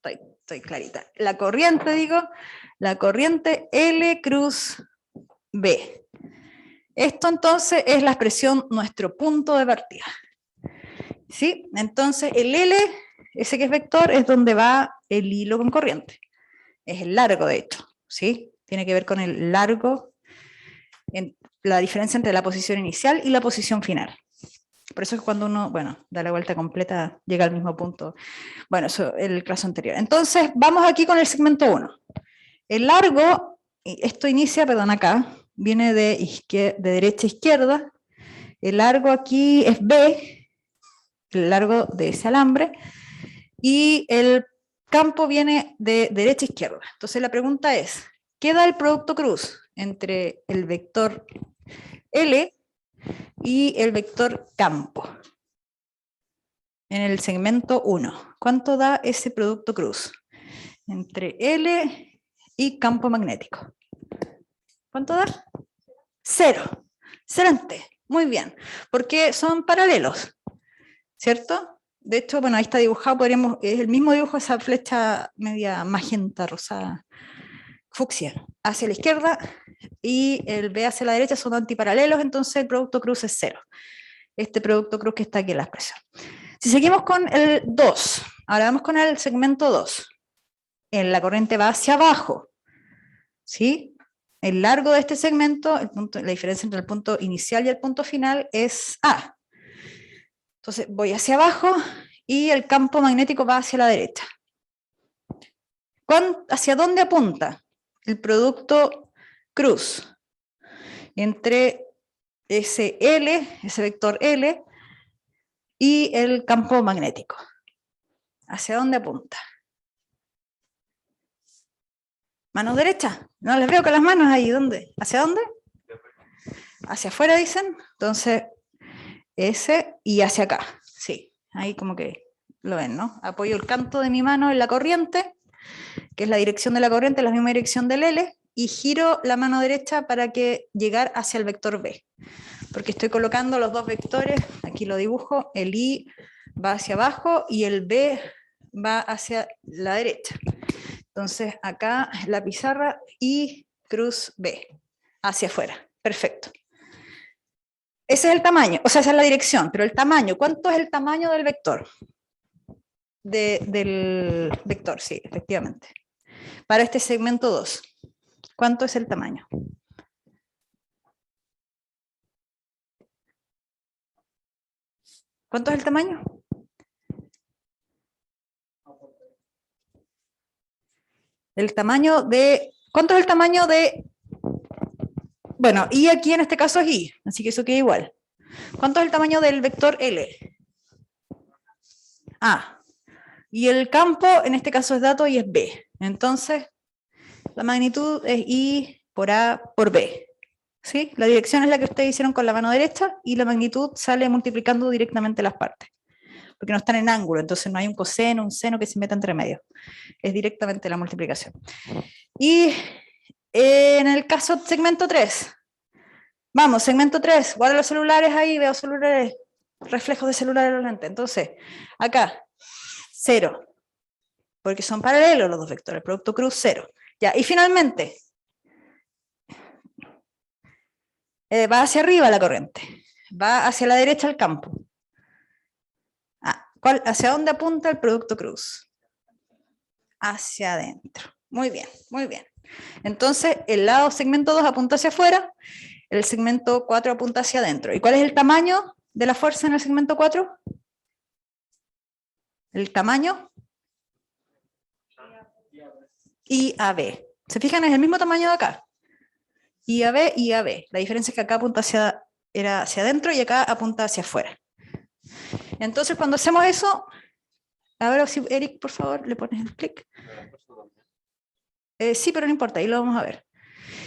estoy clarita. La corriente, digo, la corriente L cruz B. Esto entonces es la expresión nuestro punto de partida. ¿Sí? Entonces el L, ese que es vector, es donde va el hilo con corriente. Es el largo, de hecho. ¿Sí? Tiene que ver con el largo, la diferencia entre la posición inicial y la posición final. Por eso es cuando uno, bueno, da la vuelta completa, llega al mismo punto. Bueno, eso es el caso anterior. Entonces, vamos aquí con el segmento 1. El largo, esto inicia, perdón, acá, viene de derecha a izquierda. El largo aquí es B, el largo de ese alambre, y el campo viene de derecha a izquierda. Entonces la pregunta es, ¿qué da el producto cruz entre el vector L y el vector campo? En el segmento 1, ¿cuánto da ese producto cruz entre L y campo magnético? ¿Cuánto da? 0. Excelente, muy bien, porque son paralelos, ¿cierto? De hecho, bueno, ahí está dibujado, es el mismo dibujo, esa flecha media magenta, rosada, fucsia, hacia la izquierda, y el B hacia la derecha son antiparalelos, entonces el producto cruz es 0. Este producto cruz que está aquí en la expresión. Si seguimos con el 2, ahora vamos con el segmento 2. La corriente va hacia abajo, ¿sí? El largo de este segmento, la diferencia entre el punto inicial y el punto final es A. Entonces voy hacia abajo y el campo magnético va hacia la derecha. ¿Hacia dónde apunta el producto cruz? Entre ese L, ese vector L, y el campo magnético. ¿Hacia dónde apunta? ¿Mano derecha? No les veo con las manos ahí. ¿Dónde? ¿Hacia dónde? Hacia afuera, dicen. Entonces, ese y hacia acá. Sí, ahí como que lo ven, ¿no? Apoyo el canto de mi mano en la corriente, que es la dirección de la corriente, la misma dirección del L, y giro la mano derecha para que llegar hacia el vector B. Porque estoy colocando los dos vectores, aquí lo dibujo, el I va hacia abajo y el B va hacia la derecha. Entonces acá la pizarra I cruz B, hacia afuera. Perfecto. Ese es el tamaño, o sea, esa es la dirección, pero el tamaño, ¿cuánto es el tamaño del vector? Del vector, sí, efectivamente. Para este segmento 2, ¿cuánto es el tamaño? ¿Cuánto es el tamaño? El tamaño de... ¿Cuánto es el tamaño de... Bueno, y aquí en este caso es I, así que eso queda igual. ¿Cuánto es el tamaño del vector L? A. Y el campo, en este caso es dato y es B. Entonces, la magnitud es I por A por B. ¿Sí? La dirección es la que ustedes hicieron con la mano derecha y la magnitud sale multiplicando directamente las partes. Porque no están en ángulo, entonces no hay un coseno, un seno que se meta entre medio. Es directamente la multiplicación. Y en el caso segmento 3, Vamos, segmento 3, guarda los celulares ahí, veo celulares, reflejos de celulares en los lentes. Entonces, acá, 0, porque son paralelos los dos vectores, producto cruz 0. Ya, y finalmente, va hacia arriba la corriente, va hacia la derecha el campo. ¿Hacia dónde apunta el producto cruz? Hacia adentro. Muy bien, muy bien. Entonces, el lado segmento 2 apunta hacia afuera, el segmento 4 apunta hacia adentro. ¿Y cuál es el tamaño de la fuerza en el segmento 4? El tamaño IAB. ¿Se fijan? Es el mismo tamaño de acá. IAB, IAB. La diferencia es que acá apunta era hacia adentro y acá apunta hacia afuera. Entonces, cuando hacemos eso, a ver si Eric, por favor, le pones el clic. Sí, pero no importa, ahí lo vamos a ver.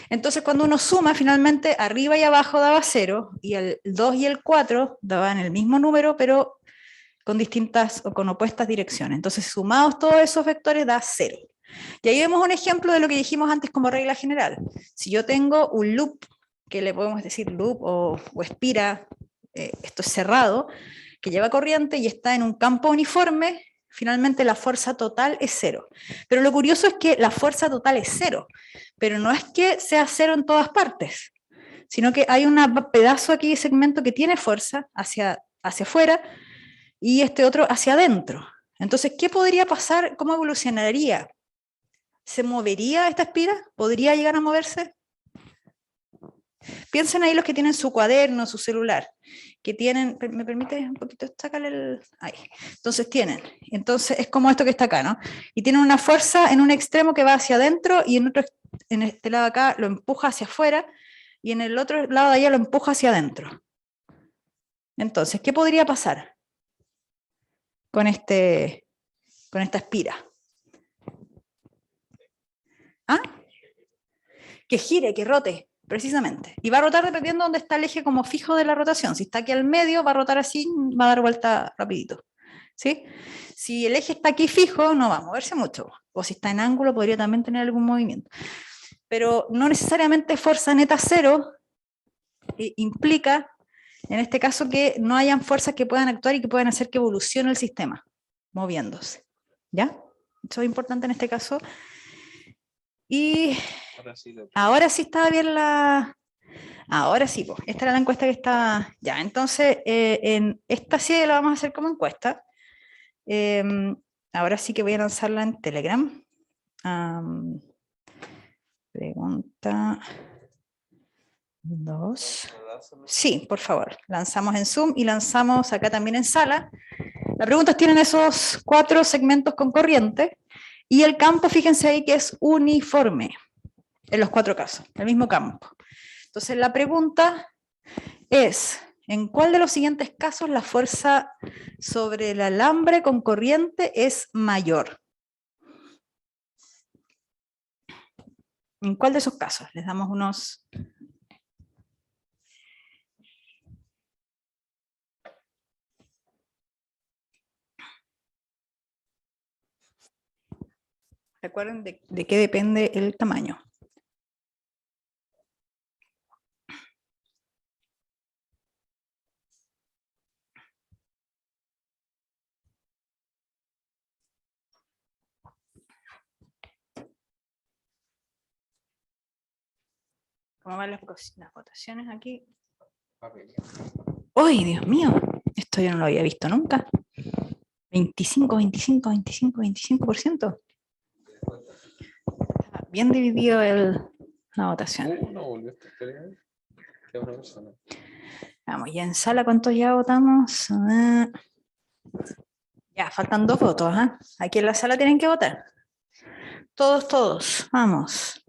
Entonces, cuando uno suma, finalmente, arriba y abajo daba 0, y el 2 y el 4 daban el mismo número, pero con distintas o con opuestas direcciones. Entonces, sumados todos esos vectores da 0. Y ahí vemos un ejemplo de lo que dijimos antes como regla general. Si yo tengo un loop, que le podemos decir loop o espira, esto es cerrado, que lleva corriente y está en un campo uniforme, finalmente la fuerza total es 0. Pero lo curioso es que la fuerza total es 0, pero no es que sea 0 en todas partes, sino que hay un pedazo aquí de segmento que tiene fuerza hacia afuera y este otro hacia adentro. Entonces, ¿qué podría pasar? ¿Cómo evolucionaría? ¿Se movería esta espira? ¿Podría llegar a moverse? Piensen ahí los que tienen su cuaderno, su celular, que tienen, ¿me permite un poquito sacarle el...? Ahí. Entonces es como esto que está acá, ¿no? Y tienen una fuerza en un extremo que va hacia adentro y en este lado acá lo empuja hacia afuera y en el otro lado de allá lo empuja hacia adentro. Entonces, ¿qué podría pasar con esta espira? ¿Ah? Que gire, que rote. Precisamente. Y va a rotar dependiendo de dónde está el eje como fijo de la rotación. Si está aquí al medio, va a rotar así, va a dar vuelta rapidito. ¿Sí? Si el eje está aquí fijo, no va a moverse mucho. O si está en ángulo, podría también tener algún movimiento. Pero no necesariamente fuerza neta 0 implica, en este caso, que no hayan fuerzas que puedan actuar y que puedan hacer que evolucione el sistema, moviéndose. ¿Ya? Eso es importante en este caso. Y ahora sí estaba bien la... Ahora sí, pues, esta era la encuesta que estaba... Ya, entonces, en esta sí la vamos a hacer como encuesta. Ahora sí que voy a lanzarla en Telegram. Pregunta 2. Sí, por favor. Lanzamos en Zoom y lanzamos acá también en sala. Las preguntas tienen esos 4 segmentos con corriente. Y el campo, fíjense ahí que es uniforme. En los 4 casos, el mismo campo. Entonces la pregunta es, ¿en cuál de los siguientes casos la fuerza sobre el alambre con corriente es mayor? ¿En cuál de esos casos? Les damos unos... Recuerden de qué depende el tamaño. ¿Cómo van las votaciones aquí? ¡Ay, Dios mío! Esto yo no lo había visto nunca. 25, 25, 25, 25%. Está bien dividido la votación. No volvió esta pelea. Qué otra persona. Vamos, ya en sala, ¿cuántos ya votamos? Ya, faltan 2 votos. ¿Eh? Aquí en la sala tienen que votar. Todos. Vamos.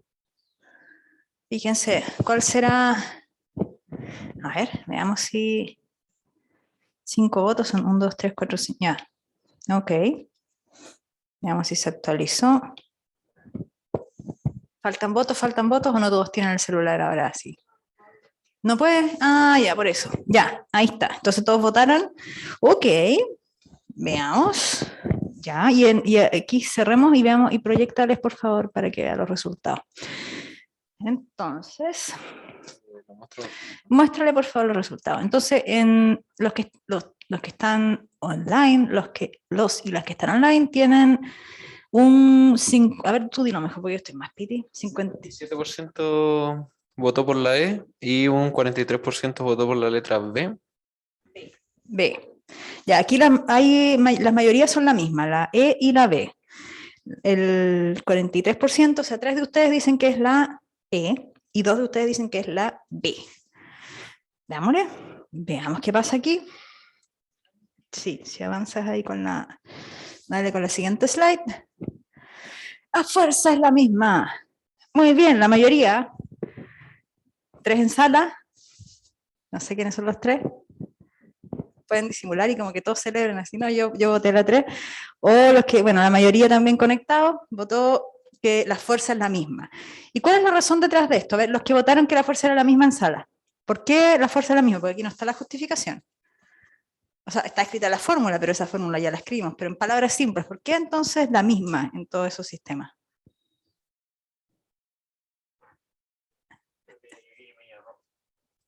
Fíjense, ¿cuál será? A ver, veamos si 5 votos son 1, 2, 3, 4, 5. Ya. Ok. Veamos si se actualizó. ¿Faltan votos o no todos tienen el celular ahora sí? ¿No puede? Ah, ya, por eso. Ya, ahí está. Entonces todos votaron. Ok. Veamos. Ya, y aquí cerremos y veamos y proyectales, por favor, para que vean los resultados. Entonces, lo muestro. Muéstrale por favor los resultados. Entonces, en los que están online, los y las que están online tienen a ver, tú dilo mejor porque yo estoy más piti. 57% votó por la E y un 43% votó por la letra B. B. Ya, aquí las mayorías son la misma, la E y la B. El 43%, o sea, 3 de ustedes dicen que es la E y 2 de ustedes dicen que es la B. Dámosle, veamos qué pasa aquí. Sí, si avanzas ahí dale con la siguiente slide. La fuerza es la misma. Muy bien, la mayoría. 3 en sala. No sé quiénes son los 3. Pueden disimular y como que todos celebren así, no, yo voté la 3. O los que, bueno, la mayoría también conectados, votó que la fuerza es la misma. ¿Y cuál es la razón detrás de esto? A ver, los que votaron que la fuerza era la misma en sala. ¿Por qué la fuerza es la misma? Porque aquí no está la justificación. O sea, está escrita la fórmula, pero esa fórmula ya la escribimos. Pero en palabras simples, ¿por qué entonces la misma en todos esos sistemas?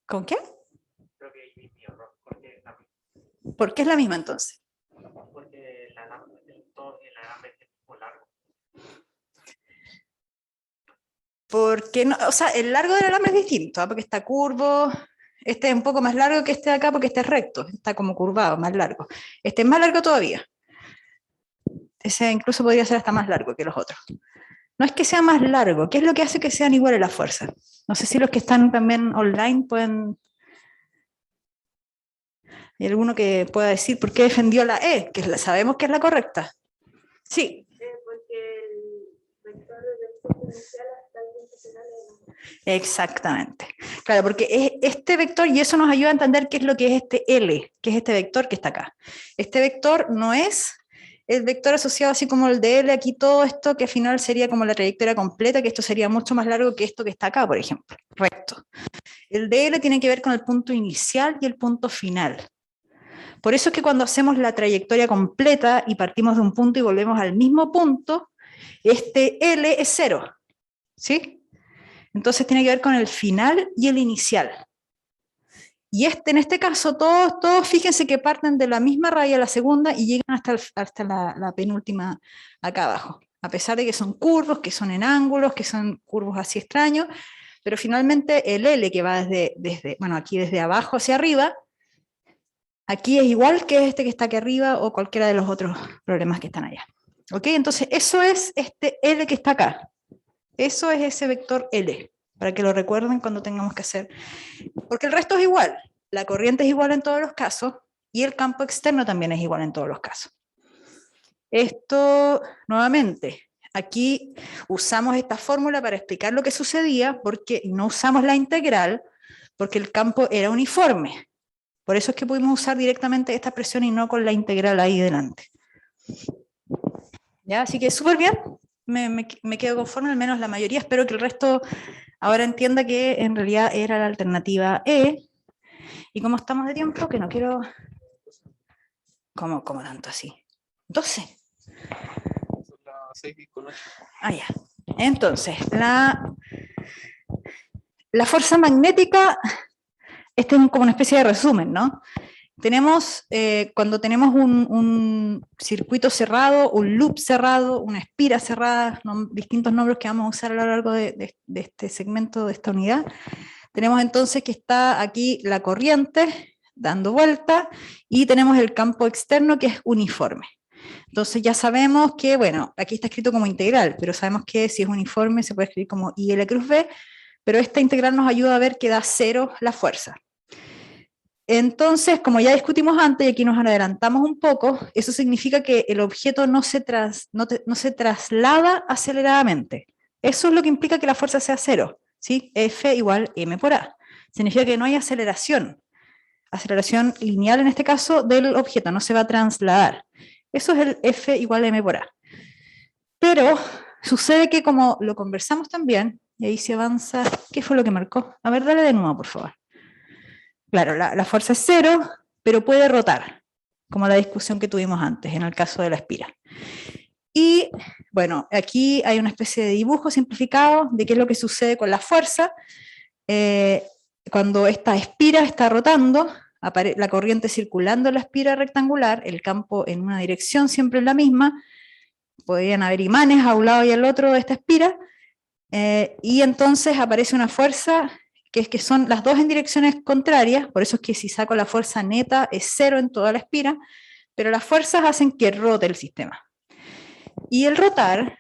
¿Con qué? ¿Por qué es la misma entonces? Porque el alambre es muy largo. Porque no, o sea, el largo del alambre es distinto, porque está curvo, este es un poco más largo que este de acá porque este es recto, está como curvado, más largo. Este es más largo todavía. Ese incluso podría ser hasta más largo que los otros. No es que sea más largo, ¿qué es lo que hace que sean iguales la fuerza? No sé si los que están también online pueden... ¿Hay alguno que pueda decir por qué defendió la E? Que sabemos que es la correcta. Sí. Porque el vector del punto inicial hasta el punto final es... Exactamente. Claro, porque es este vector, y eso nos ayuda a entender qué es lo que es este L, que es este vector que está acá. Este vector no es el vector asociado así como el de L, aquí todo esto que al final sería como la trayectoria completa, que esto sería mucho más largo que esto que está acá, por ejemplo, recto. El de L tiene que ver con el punto inicial y el punto final. Por eso es que cuando hacemos la trayectoria completa y partimos de un punto y volvemos al mismo punto, este L es 0, ¿sí? Entonces tiene que ver con el final y el inicial. Y en este caso, todos fíjense que parten de la misma raya a la segunda y llegan hasta la penúltima acá abajo. A pesar de que son curvos, que son en ángulos, que son curvos así extraños, pero finalmente el L que va bueno, aquí desde abajo hacia arriba, aquí es igual que este que está aquí arriba o cualquiera de los otros problemas que están allá. ¿Ok? Entonces eso es este L que está acá. Eso es ese vector L, para que lo recuerden cuando tengamos que hacer. Porque el resto es igual. La corriente es igual en todos los casos y el campo externo también es igual en todos los casos. Esto, nuevamente, aquí usamos esta fórmula para explicar lo que sucedía porque no usamos la integral porque el campo era uniforme. Por eso es que pudimos usar directamente esta expresión y no con la integral ahí delante. ¿Ya? Así que súper bien. Me quedo conforme, al menos la mayoría. Espero que el resto ahora entienda que en realidad era la alternativa E. Y como estamos de tiempo, que no quiero... ¿Cómo tanto así? 12. Son las 6:08. Ah, ya. Entonces, la fuerza magnética, este es como una especie de resumen, ¿no? Tenemos, cuando tenemos un circuito cerrado, un loop cerrado, una espira cerrada, distintos nombres que vamos a usar a lo largo de este segmento, de esta unidad, tenemos entonces que está aquí la corriente dando vuelta y tenemos el campo externo que es uniforme. Entonces ya sabemos que, bueno, aquí está escrito como integral, pero sabemos que si es uniforme se puede escribir como IL cruz B, pero esta integral nos ayuda a ver que da 0 la fuerza. Entonces, como ya discutimos antes, y aquí nos adelantamos un poco, eso significa que el objeto no se traslada aceleradamente. Eso es lo que implica que la fuerza sea 0, ¿sí? F igual m por a. Significa que no hay aceleración lineal en este caso del objeto, no se va a trasladar. Eso es el F igual a m por a. Pero sucede que como lo conversamos también, y ahí se avanza, ¿qué fue lo que marcó? A ver, dale de nuevo, por favor. Claro, la fuerza es 0, pero puede rotar, como la discusión que tuvimos antes, en el caso de la espira. Y, bueno, aquí hay una especie de dibujo simplificado de qué es lo que sucede con la fuerza. cuando esta espira está rotando, la corriente circulando en la espira rectangular, el campo en una dirección siempre es la misma, podrían haber imanes a un lado y al otro de esta espira, y entonces aparece una fuerza que son las dos en direcciones contrarias, por eso es que si saco la fuerza neta es 0 en toda la espira, pero las fuerzas hacen que rote el sistema. Y el rotar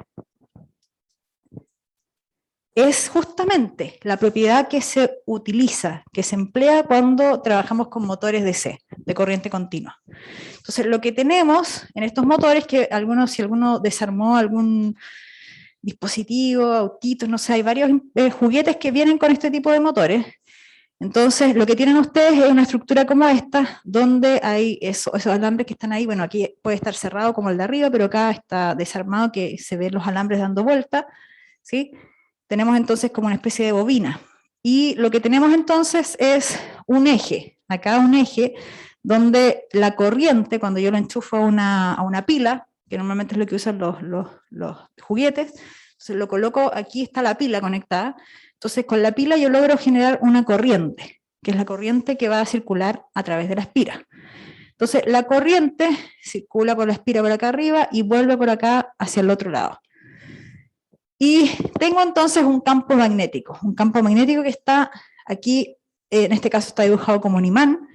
es justamente la propiedad que se utiliza, que se emplea cuando trabajamos con motores DC, de corriente continua. Entonces lo que tenemos en estos motores, que si alguno desarmó algún dispositivo, autitos, no sé, hay varios juguetes que vienen con este tipo de motores. Entonces lo que tienen ustedes es una estructura como esta, donde hay esos alambres que están ahí, bueno, aquí puede estar cerrado como el de arriba, pero acá está desarmado, que se ven los alambres dando vuelta, ¿sí? Tenemos entonces como una especie de bobina. Y lo que tenemos entonces es un eje, acá un eje, donde la corriente, cuando yo lo enchufo a una pila, que normalmente es lo que usan los juguetes, entonces lo coloco, aquí está la pila conectada, entonces con la pila yo logro generar una corriente, que es la corriente que va a circular a través de la espira. Entonces la corriente circula por la espira por acá arriba y vuelve por acá hacia el otro lado. Y tengo entonces un campo magnético que está aquí, en este caso está dibujado como un imán,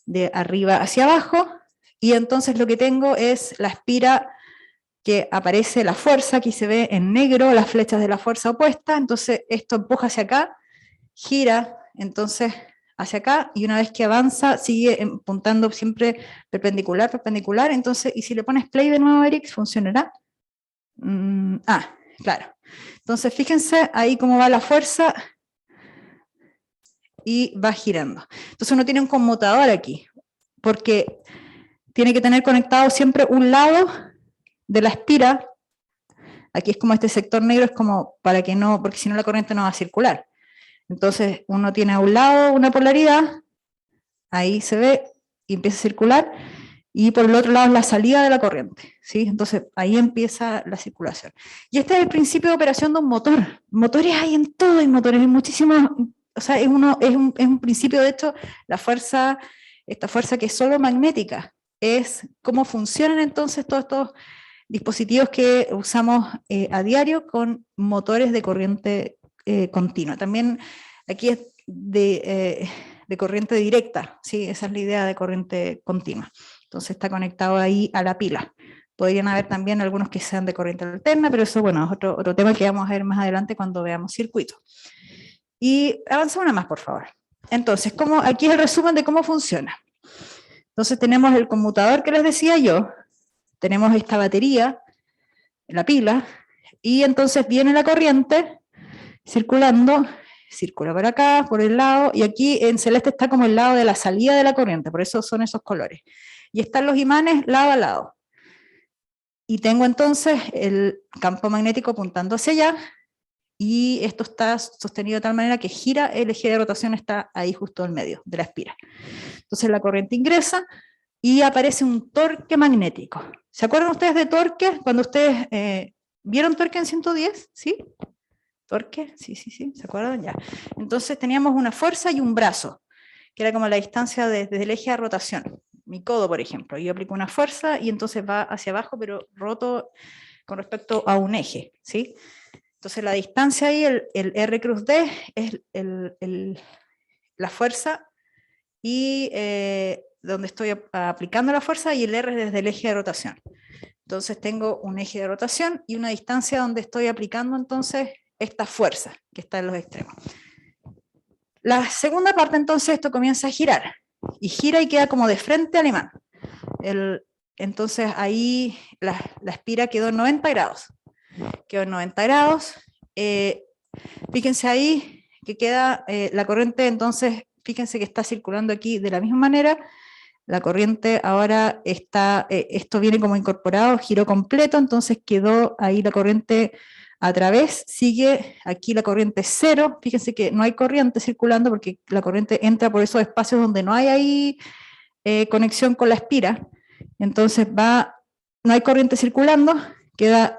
de arriba hacia abajo, y entonces lo que tengo es la espira que aparece la fuerza, aquí se ve en negro las flechas de la fuerza opuesta, entonces esto empuja hacia acá, gira entonces hacia acá, y una vez que avanza sigue apuntando siempre perpendicular, perpendicular, entonces, y si le pones play de nuevo, Eric, ¿funcionará? Claro. Entonces fíjense ahí cómo va la fuerza y va girando. Entonces uno tiene un conmutador aquí, porque tiene que tener conectado siempre un lado de la espira. Aquí es como este sector negro, es como para que no, porque si no la corriente no va a circular. Entonces uno tiene a un lado una polaridad, ahí se ve, y empieza a circular, y por el otro lado es la salida de la corriente, ¿sí? Entonces ahí empieza la circulación. Y este es el principio de operación de un motor. Motores hay en todo, hay motores, hay muchísimas, o sea, es un principio, de hecho, la fuerza, esta fuerza que es solo magnética, es cómo funcionan entonces todos estos dispositivos que usamos a diario con motores de corriente continua. También aquí es de corriente directa, ¿sí? Esa es la idea de corriente continua. Entonces está conectado ahí a la pila. Podrían haber también algunos que sean de corriente alterna, pero eso, bueno, es otro tema que vamos a ver más adelante cuando veamos circuitos. Y avanza una más, por favor. Entonces, aquí es el resumen de cómo funciona. Entonces tenemos el conmutador que les decía yo, tenemos esta batería, la pila, y entonces viene la corriente circulando, circula por acá, por el lado, y aquí en celeste está como el lado de la salida de la corriente, por eso son esos colores. Y están los imanes lado a lado. Y tengo entonces el campo magnético apuntando hacia allá, y esto está sostenido de tal manera que gira, el eje de rotación está ahí justo en medio de la espira. Entonces la corriente ingresa, y aparece un torque magnético. ¿Se acuerdan ustedes de torque? Cuando ustedes vieron torque en 110, ¿sí? ¿Torque? Sí, ¿se acuerdan? Ya. Entonces teníamos una fuerza y un brazo, que era como la distancia desde el eje de rotación. Mi codo, por ejemplo, yo aplico una fuerza y entonces va hacia abajo, pero roto con respecto a un eje, ¿sí? Entonces la distancia ahí, el R cruz D, es la fuerza y donde estoy aplicando la fuerza, y el R es desde el eje de rotación. Entonces tengo un eje de rotación y una distancia donde estoy aplicando entonces esta fuerza que está en los extremos. La segunda parte entonces esto comienza a girar, y gira y queda como de frente al imán. Entonces ahí la espira quedó en 90 grados. Quedó en 90 grados. Fíjense ahí que queda la corriente, entonces fíjense que está circulando aquí de la misma manera. La corriente ahora está, esto viene como incorporado, giró completo, entonces quedó ahí la corriente a través, sigue aquí la corriente 0, fíjense que no hay corriente circulando porque la corriente entra por esos espacios donde no hay ahí conexión con la espira, entonces no hay corriente circulando,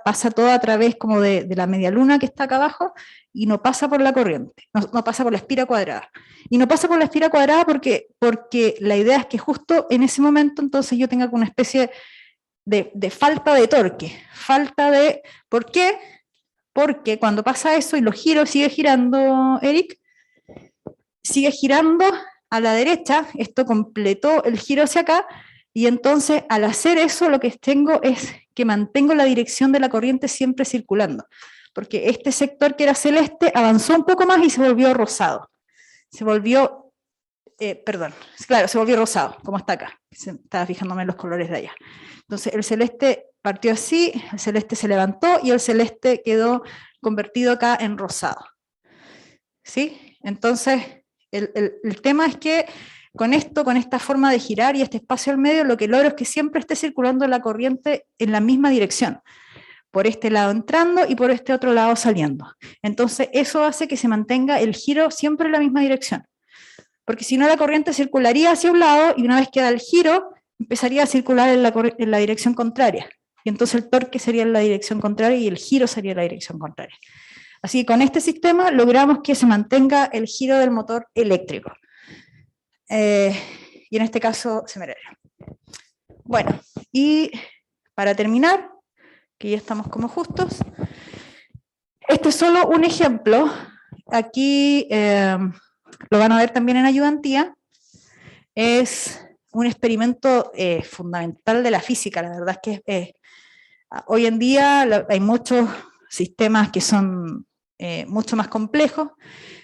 pasa todo a través como de la media luna que está acá abajo, y no pasa por la corriente, no pasa por la espira cuadrada. Y no pasa por la espira cuadrada porque la idea es que justo en ese momento entonces yo tenga una especie de falta de torque, ¿por qué? Porque cuando pasa eso y lo giro, sigue girando, Eric, sigue girando a la derecha, esto completó el giro hacia acá, y entonces al hacer eso lo que tengo es que mantengo la dirección de la corriente siempre circulando, porque este sector que era celeste avanzó un poco más y se volvió rosado. Se volvió, se volvió rosado, como está acá. Estaba fijándome en los colores de allá. Entonces el celeste partió así, el celeste se levantó y el celeste quedó convertido acá en rosado. ¿Sí? Entonces el tema es que con esta forma de girar y este espacio al medio, lo que logro es que siempre esté circulando la corriente en la misma dirección. Por este lado entrando y por este otro lado saliendo. Entonces eso hace que se mantenga el giro siempre en la misma dirección. Porque si no la corriente circularía hacia un lado y una vez que da el giro, empezaría a circular en la dirección contraria. Y entonces el torque sería en la dirección contraria y el giro sería en la dirección contraria. Así que con este sistema logramos que se mantenga el giro del motor eléctrico. Y en este caso se me era. Bueno, y para terminar, que ya estamos como justos. Este es solo un ejemplo, aquí lo van a ver también en ayudantía, es un experimento fundamental de la física, la verdad es que hoy en día hay muchos sistemas que son mucho más complejos,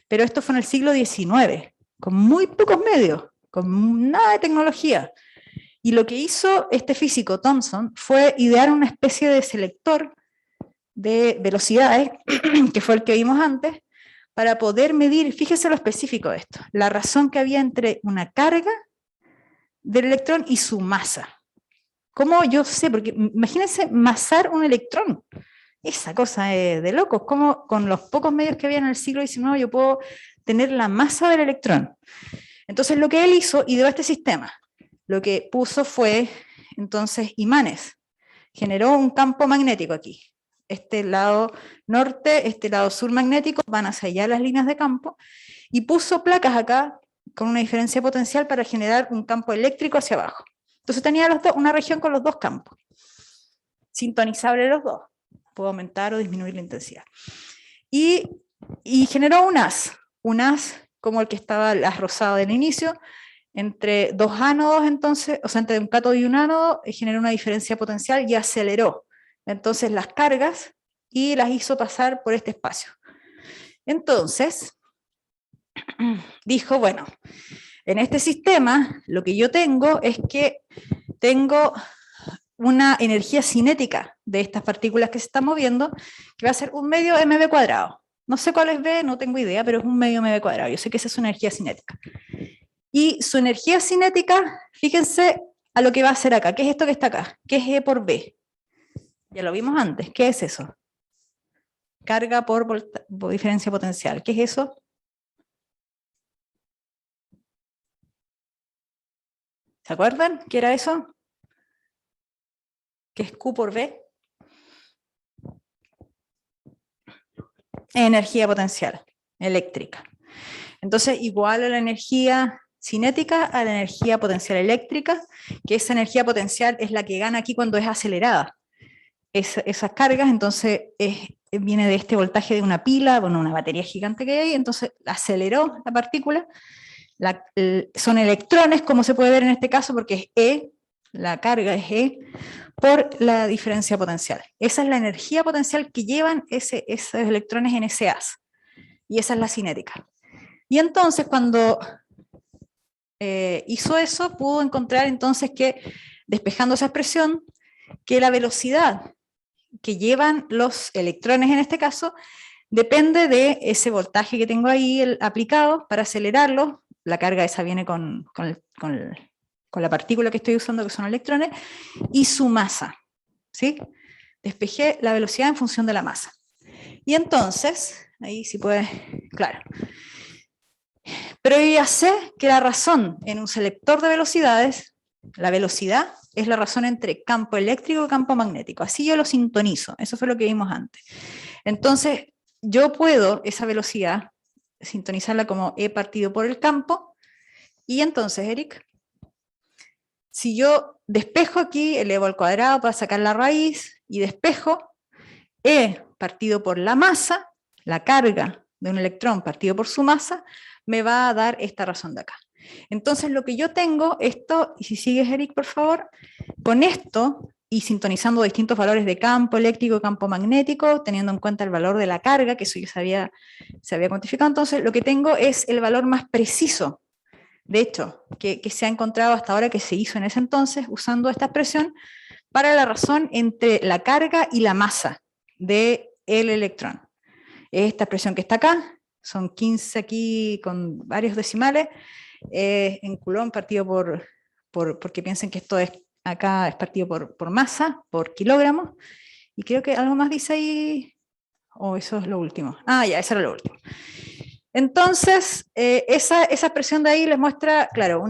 pero esto fue en el siglo XIX, con muy pocos medios, con nada de tecnología. Y lo que hizo este físico, Thomson, fue idear una especie de selector de velocidades, que fue el que vimos antes, para poder medir, fíjese lo específico de esto, la razón que había entre una carga del electrón y su masa. ¿Cómo yo sé? Porque imagínense masar un electrón, esa cosa de locos, como con los pocos medios que había en el siglo XIX yo puedo tener la masa del electrón. Entonces lo que él hizo, ideó este sistema. Lo que puso fue, entonces, imanes. Generó un campo magnético aquí. Este lado norte, este lado sur magnético, van hacia allá las líneas de campo, y puso placas acá con una diferencia potencial para generar un campo eléctrico hacia abajo. Entonces tenía una región con los dos campos. Sintonizable los dos. Puedo aumentar o disminuir la intensidad. Y generó un haz como el que estaba el haz rosado del inicio, entre dos ánodos, entonces, o sea, entre un cátodo y un ánodo, generó una diferencia potencial y aceleró entonces las cargas y las hizo pasar por este espacio. Entonces, dijo, bueno, en este sistema lo que yo tengo es que tengo una energía cinética de estas partículas que se están moviendo, que va a ser un medio mv cuadrado. No sé cuál es B, no tengo idea, pero es un medio mv cuadrado. Yo sé que esa es su energía cinética. Y su energía cinética, fíjense a lo que va a hacer acá. ¿Qué es esto que está acá? ¿Qué es E por B? Ya lo vimos antes. ¿Qué es eso? Carga por diferencia potencial. ¿Qué es eso? ¿Se acuerdan? ¿Qué era eso? ¿Qué es Q por B? Energía potencial eléctrica. Entonces, igual a la energía cinética a la energía potencial eléctrica, que esa energía potencial es la que gana aquí cuando es acelerada. Esas cargas, entonces, viene de este voltaje de una pila, bueno, una batería gigante que hay, entonces aceleró la partícula. Son electrones, como se puede ver en este caso, porque es E, la carga es E, por la diferencia potencial. Esa es la energía potencial que llevan esos electrones en ese haz. Y esa es la cinética. Y entonces, cuando hizo eso, pudo encontrar entonces que, despejando esa expresión, que la velocidad que llevan los electrones en este caso, depende de ese voltaje que tengo ahí aplicado para acelerarlo. La carga esa viene con la partícula que estoy usando, que son electrones, y su masa, ¿sí? Despejé la velocidad en función de la masa. Y entonces, ahí sí puede, claro. Pero yo ya sé que la razón en un selector de velocidades, la velocidad es la razón entre campo eléctrico y campo magnético. Así yo lo sintonizo, eso fue lo que vimos antes. Entonces, yo puedo esa velocidad sintonizarla como E partido por el campo, y entonces, Eric, si yo despejo aquí, elevo al cuadrado para sacar la raíz, y despejo E partido por la masa, la carga de un electrón partido por su masa, me va a dar esta razón de acá. Entonces lo que yo tengo, esto, y si sigues Eric por favor, con esto, y sintonizando distintos valores de campo eléctrico, campo magnético, teniendo en cuenta el valor de la carga, que eso ya se había cuantificado, entonces lo que tengo es el valor más preciso, de hecho, que se ha encontrado hasta ahora, que se hizo en ese entonces, usando esta expresión, para la razón entre la carga y la masa del electrón. Esta expresión que está acá, son 15 aquí con varios decimales, en Coulomb partido porque piensen que esto es acá es partido por masa, por kilogramos, y creo que algo más dice ahí, o eso es lo último. Ah, ya, eso era lo último. Entonces, esa expresión de ahí les muestra, claro,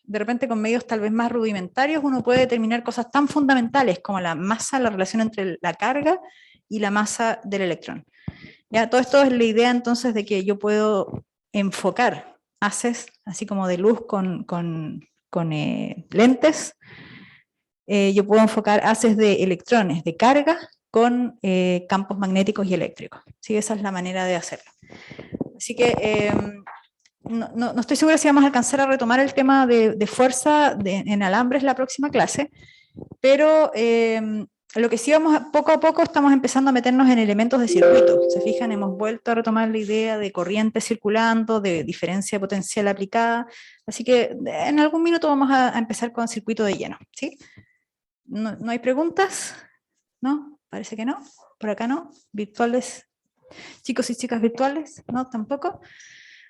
de repente con medios tal vez más rudimentarios uno puede determinar cosas tan fundamentales como la masa, la relación entre la carga y la masa del electrón. Ya, todo esto es la idea entonces de que yo puedo enfocar haces, así como de luz con lentes. Yo puedo enfocar haces de electrones, de carga, con campos magnéticos y eléctricos. ¿Sí? Esa es la manera de hacerlo. Así que no estoy segura si vamos a alcanzar a retomar el tema de fuerza en alambres la próxima clase, pero lo que sí vamos poco a poco estamos empezando a meternos en elementos de circuito. Se fijan, hemos vuelto a retomar la idea de corriente circulando, de diferencia potencial aplicada, así que en algún minuto vamos a empezar con circuito de lleno. ¿Sí? ¿No hay preguntas? ¿No? Parece que no. Por acá no. ¿Virtuales? ¿Chicos y chicas virtuales? ¿No? ¿Tampoco?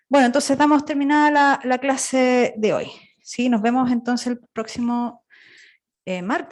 Bueno, entonces damos terminada la clase de hoy. ¿Sí? Nos vemos entonces el próximo martes.